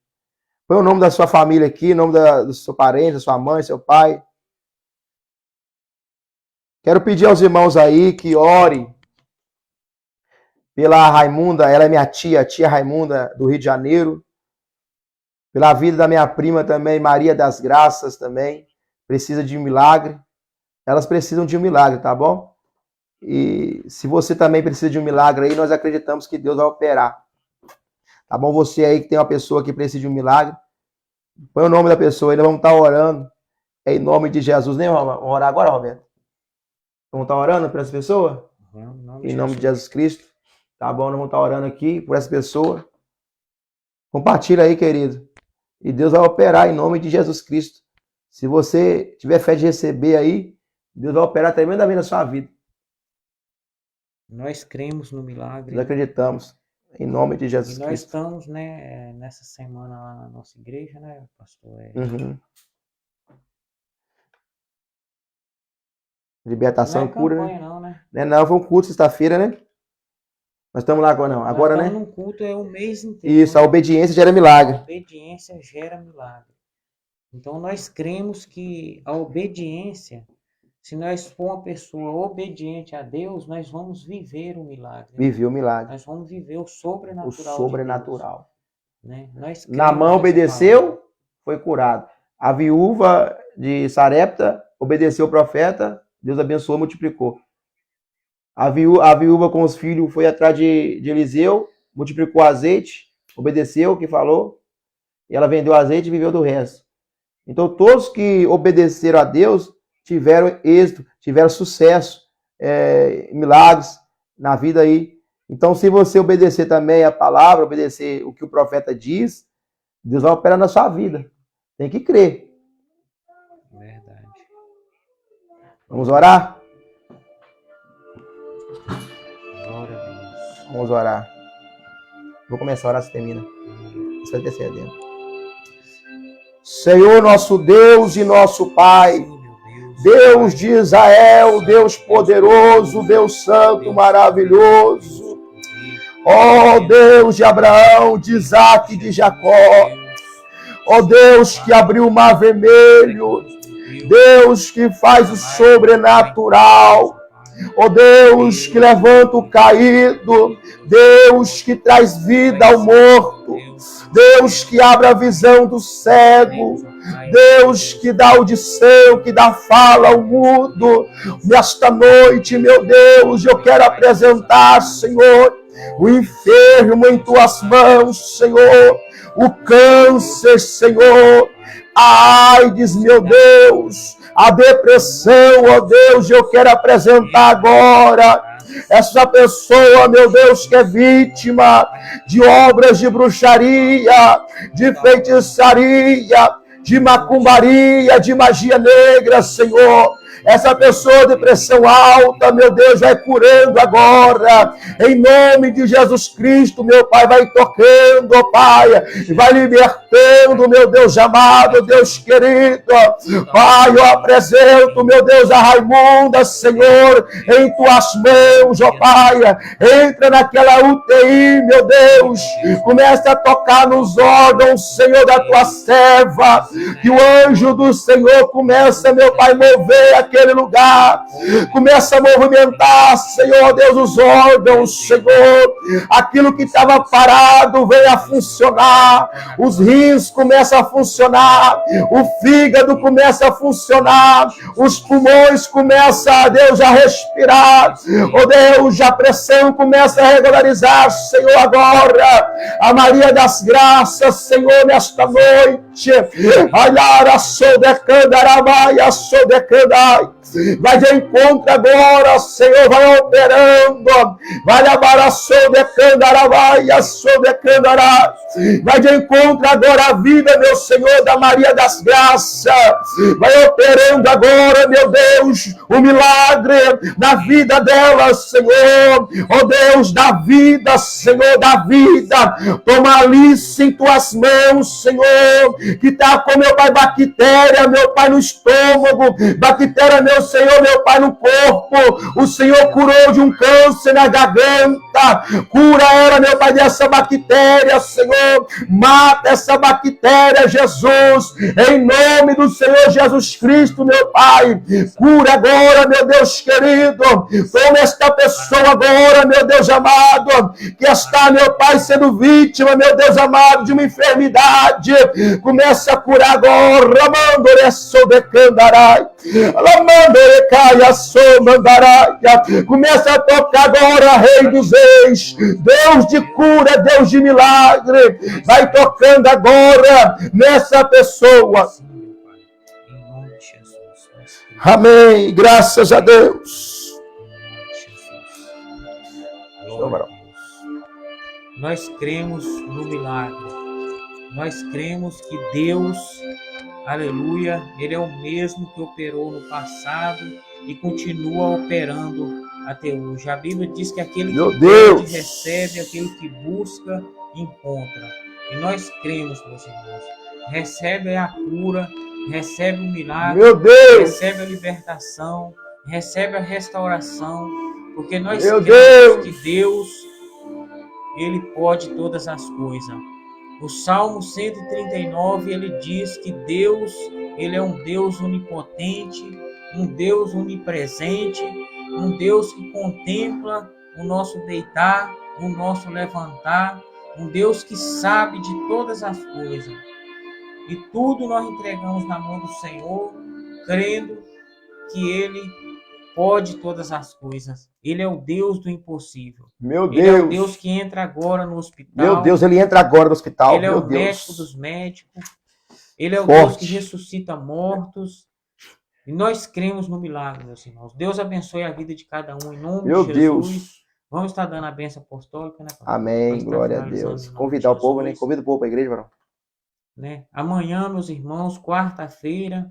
B: Põe o nome da sua família aqui, o nome do seu parente, da sua mãe, seu pai. Quero pedir aos irmãos aí que ore pela Raimunda, ela é minha tia, a tia Raimunda do Rio de Janeiro. Pela vida da minha prima também, Maria das Graças também. Precisa de um milagre. Elas precisam de um milagre, tá bom? E se você também precisa de um milagre aí, nós acreditamos que Deus vai operar. Tá bom? Você aí que tem uma pessoa que precisa de um milagre, Põe o nome da pessoa, ainda vamos estar orando em nome de Jesus. Nem vamos orar agora, Roberto? Vamos estar orando por essa pessoa? Em nome de Jesus Cristo. Tá bom, nós vamos estar orando aqui por essa pessoa. Compartilha aí, querido. E Deus vai operar em nome de Jesus Cristo. Se você tiver fé de receber aí, Deus vai operar tremendamente na sua vida.
A: Nós cremos no milagre.
B: Nós acreditamos. Em nome de Jesus
A: Cristo.
B: Cristo.
A: Nós estamos, né, nessa semana lá na nossa igreja, né, pastor?
B: Uhum. Libertação e cura,
A: campanha, né? Não, né?
B: Não, foi um culto sexta-feira, né? Nós estamos lá agora, não. Agora, né?
A: Num culto é o mês inteiro.
B: Isso, a obediência gera milagre.
A: A obediência gera milagre. Então nós cremos que a obediência, se nós for uma pessoa obediente a Deus, nós vamos viver o milagre.
B: Viver o milagre.
A: Nós vamos viver o sobrenatural.
B: O sobrenatural.
A: De Deus, né? Nós
B: Naamã obedeceu, foi curado. A viúva de Sarepta obedeceu o profeta, Deus abençoou, multiplicou. A viúva com os filhos foi atrás de Eliseu, multiplicou o azeite, obedeceu o que falou, e ela vendeu o azeite e viveu do resto. Então, todos que obedeceram a Deus tiveram êxito, tiveram sucesso, milagres na vida aí. Então, se você obedecer também a palavra, obedecer o que o profeta diz, Deus vai operar na sua vida. Tem que crer.
A: Verdade.
B: Vamos orar?
A: Glória a Deus.
B: Vamos orar. Vou começar a orar, se termina. Você vai descer dentro. Senhor, nosso Deus e nosso Pai, Deus de Israel, Deus poderoso, Deus santo, maravilhoso. Ó Deus de Abraão, de Isaac e de Jacó. Ó Deus que abriu o mar vermelho. Deus que faz o sobrenatural. Ó Deus que levanta o caído. Deus que traz vida ao morto. Deus que abre a visão do cego. Deus que dá audição, que dá fala ao mudo. Nesta noite, meu Deus, eu quero apresentar, Senhor, o enfermo em tuas mãos, Senhor. O câncer, Senhor. A AIDS, meu Deus. A depressão, ó Deus, eu quero apresentar agora essa pessoa, meu Deus, que é vítima de obras de bruxaria, de feitiçaria, de macumbaria, de magia negra, Senhor. Essa pessoa de pressão alta, meu Deus, vai curando agora. Em nome de Jesus Cristo, meu Pai, vai tocando, ó Pai. Vai libertando, meu Deus amado, Deus querido. Pai, eu apresento, meu Deus, a Raimunda, Senhor, em tuas mãos, ó Pai. Entra naquela UTI, meu Deus. Começa a tocar nos órgãos, Senhor, da tua serva. Que o anjo do Senhor começa, meu Pai, mover aquele lugar, começa a movimentar, Senhor Deus, os órgãos, Senhor, aquilo que estava parado venha a funcionar, os rins começam a funcionar, o fígado começa a funcionar, os pulmões começam, Deus, a respirar, oh Deus, a pressão começa a regularizar, Senhor, agora, a Maria das Graças, Senhor, nesta noite, Ayara Sodecandarabaya Sodecandai. Vai de encontro agora, Senhor, vai operando. Vai abraçou de candaravaia, sou de candará. Vai de encontro agora a vida, meu Senhor, da Maria das Graças. Vai operando agora, meu Deus, o milagre na vida dela, Senhor. Oh Deus, da vida, Senhor, da vida. Toma Alice em tuas mãos, Senhor, que está com, meu Pai, bactéria, meu Pai, no estômago, bactéria, meu Senhor, meu Pai, no corpo. O Senhor curou de um câncer na garganta. Cura ela, meu Pai, dessa bactéria, Senhor. Mata essa bactéria, Jesus. Em nome do Senhor Jesus Cristo, meu Pai. Cura agora, meu Deus querido. Toma esta pessoa agora, meu Deus amado, que está, meu Pai, sendo vítima, meu Deus amado, de uma enfermidade. Começa a curar agora. Mandore sodecandarai. Começa a tocar agora, Rei dos Reis, Deus de cura, Deus de milagre. Vai tocando agora nessa pessoa.
A: Em nome de Jesus.
B: Amém. Graças a Deus.
A: Glória a Deus. Nós cremos no milagre. Nós cremos que Deus, aleluia, Ele é o mesmo que operou no passado e continua operando até hoje. A Bíblia diz que aquele que pede, recebe, aquele que busca, encontra. E nós cremos, meus irmãos. Recebe a cura, recebe o milagre, recebe a libertação, recebe a restauração, porque nós cremos que Deus, Ele pode todas as coisas. O Salmo 139, ele diz que Deus, Ele é um Deus onipotente, um Deus onipresente, um Deus que contempla o nosso deitar, o nosso levantar, um Deus que sabe de todas as coisas. E tudo nós entregamos na mão do Senhor, crendo que Ele pode todas as coisas. Ele é o Deus do impossível.
B: Meu Deus.
A: Ele é o Deus que entra agora no hospital.
B: Meu Deus, Ele entra agora no hospital.
A: Ele é o médico dos médicos. Ele é o Deus que ressuscita mortos. E nós cremos no milagre, meus irmãos. Deus abençoe a vida de cada um em nome de Jesus. Deus. Vamos estar dando a bênção apostólica, né, pastor?
B: Amém, glória a Deus. Convidar o povo, né? Convida o povo para a igreja, varão.
A: Né? Amanhã, meus irmãos, quarta-feira,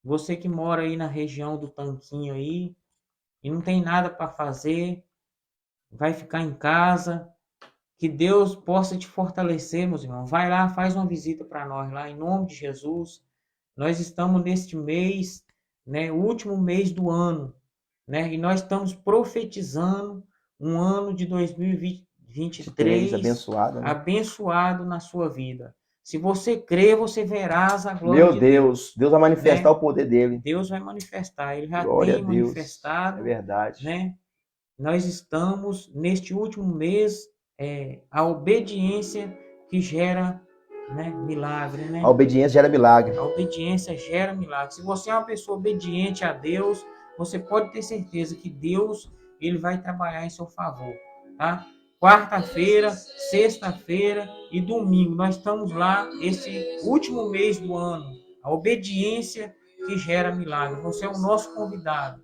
A: você que mora aí na região do Tanquinho aí e não tem nada para fazer, vai ficar em casa, que Deus possa te fortalecer, meus irmãos. Vai lá, faz uma visita para nós lá, em nome de Jesus. Nós estamos neste mês, né, o último mês do ano, né, e nós estamos profetizando um ano de 2023
B: abençoado, né?
A: Abençoado na sua vida. Se você crer, você verás a glória de Deus.
B: Meu Deus, Deus vai manifestar, né, o poder dele.
A: Deus vai manifestar, Ele já
B: glória
A: tem manifestado.
B: É verdade.
A: Né? Nós estamos, neste último mês, a obediência que gera, né, milagre. Né?
B: A obediência gera milagre.
A: A obediência gera milagre. Se você é uma pessoa obediente a Deus, você pode ter certeza que Deus, Ele vai trabalhar em seu favor. Tá? Quarta-feira, sexta-feira e domingo, nós estamos lá, esse último mês do ano. A obediência que gera milagre. Você é o nosso convidado.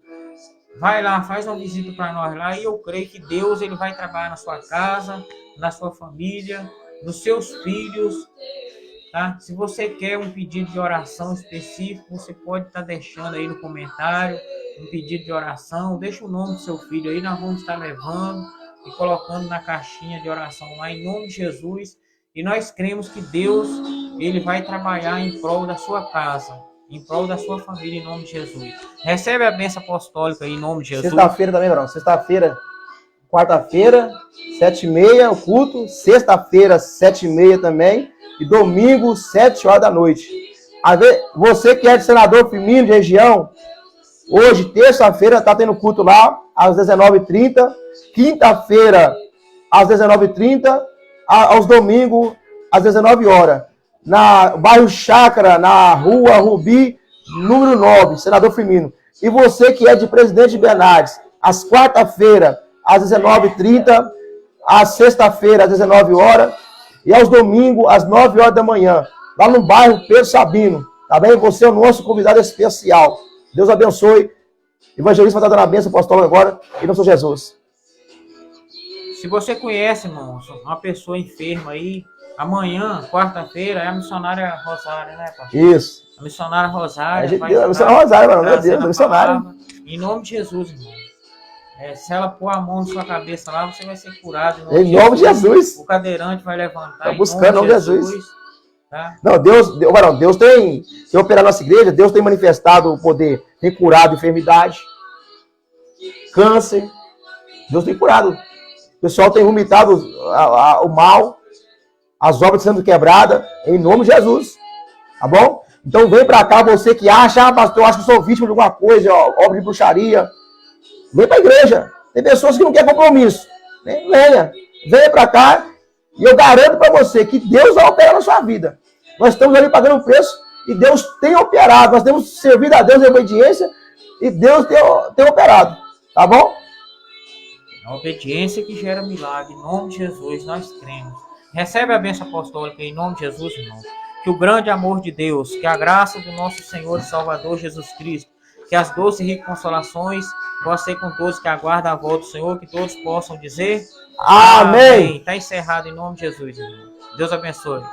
A: Vai lá, faz uma visita para nós lá e eu creio que Deus, Ele vai trabalhar na sua casa, na sua família, nos seus filhos. Tá? Se você quer um pedido de oração específico, você pode estar deixando aí no comentário um pedido de oração. Deixa o nome do seu filho aí, nós vamos estar levando e colocando na caixinha de oração lá em nome de Jesus. E nós cremos que Deus, Ele vai trabalhar em prol da sua casa, em prol da sua família, em nome de Jesus. Recebe a bênção apostólica aí, em nome de Jesus.
B: Sexta-feira também, Bruno. Sexta-feira, quarta-feira, 7h30 o culto. Sexta-feira, 7h30 também. E domingo, 7h da noite. Você que é de Senador Firmino, de região, hoje, terça-feira, está tendo culto lá, às 19h30. Quinta-feira, às 19h30. Aos domingos, às 19h. Na bairro Chácara, na rua Rubi, número 9, Senador Firmino. E você que é de Presidente Bernardes, às quarta-feira, às 19h30. Às sexta-feira, às 19h. E aos domingos, às 9h da manhã. Lá no bairro Pedro Sabino. Tá bem? Você é o nosso convidado especial. Deus abençoe. Evangelista vai estar dando a bênção apostólica agora, em nome de Jesus.
A: Se você conhece, irmãos, uma pessoa enferma aí, amanhã, quarta-feira, é a missionária Rosária, né, pastor?
B: Isso.
A: A missionária Rosária.
B: A missionária Rosária, mano, meu Deus, a missionária.
A: Em nome de Jesus, irmão. Se ela pôr a mão na sua cabeça lá, você vai ser curado.
B: Em nome de Jesus.
A: O cadeirante vai levantar.
B: Tá buscando em nome de Jesus.
A: Tá?
B: Não, Deus tem operado na nossa igreja, Deus tem manifestado o poder, tem curado enfermidade, câncer, Deus tem curado. O pessoal tem vomitado o mal, as obras sendo quebradas, em nome de Jesus. Tá bom? Então vem pra cá, você que acha, pastor, eu acho que sou vítima de alguma coisa, obra de bruxaria. Vem pra igreja. Tem pessoas que não querem compromisso. Venha pra cá. E eu garanto para você que Deus vai operar na sua vida. Nós estamos ali pagando um preço e Deus tem operado. Nós temos servido a Deus em obediência e Deus tem operado. Tá bom?
A: A obediência que gera milagre. Em nome de Jesus, nós cremos. Recebe a bênção apostólica em nome de Jesus, irmão. Que o grande amor de Deus, que a graça do nosso Senhor e Salvador Jesus Cristo, que as doces e ricas consolações possam ser com todos que aguardam a volta do Senhor, que todos possam dizer
B: Amém.
A: Está encerrado em nome de Jesus, irmão. Deus abençoe.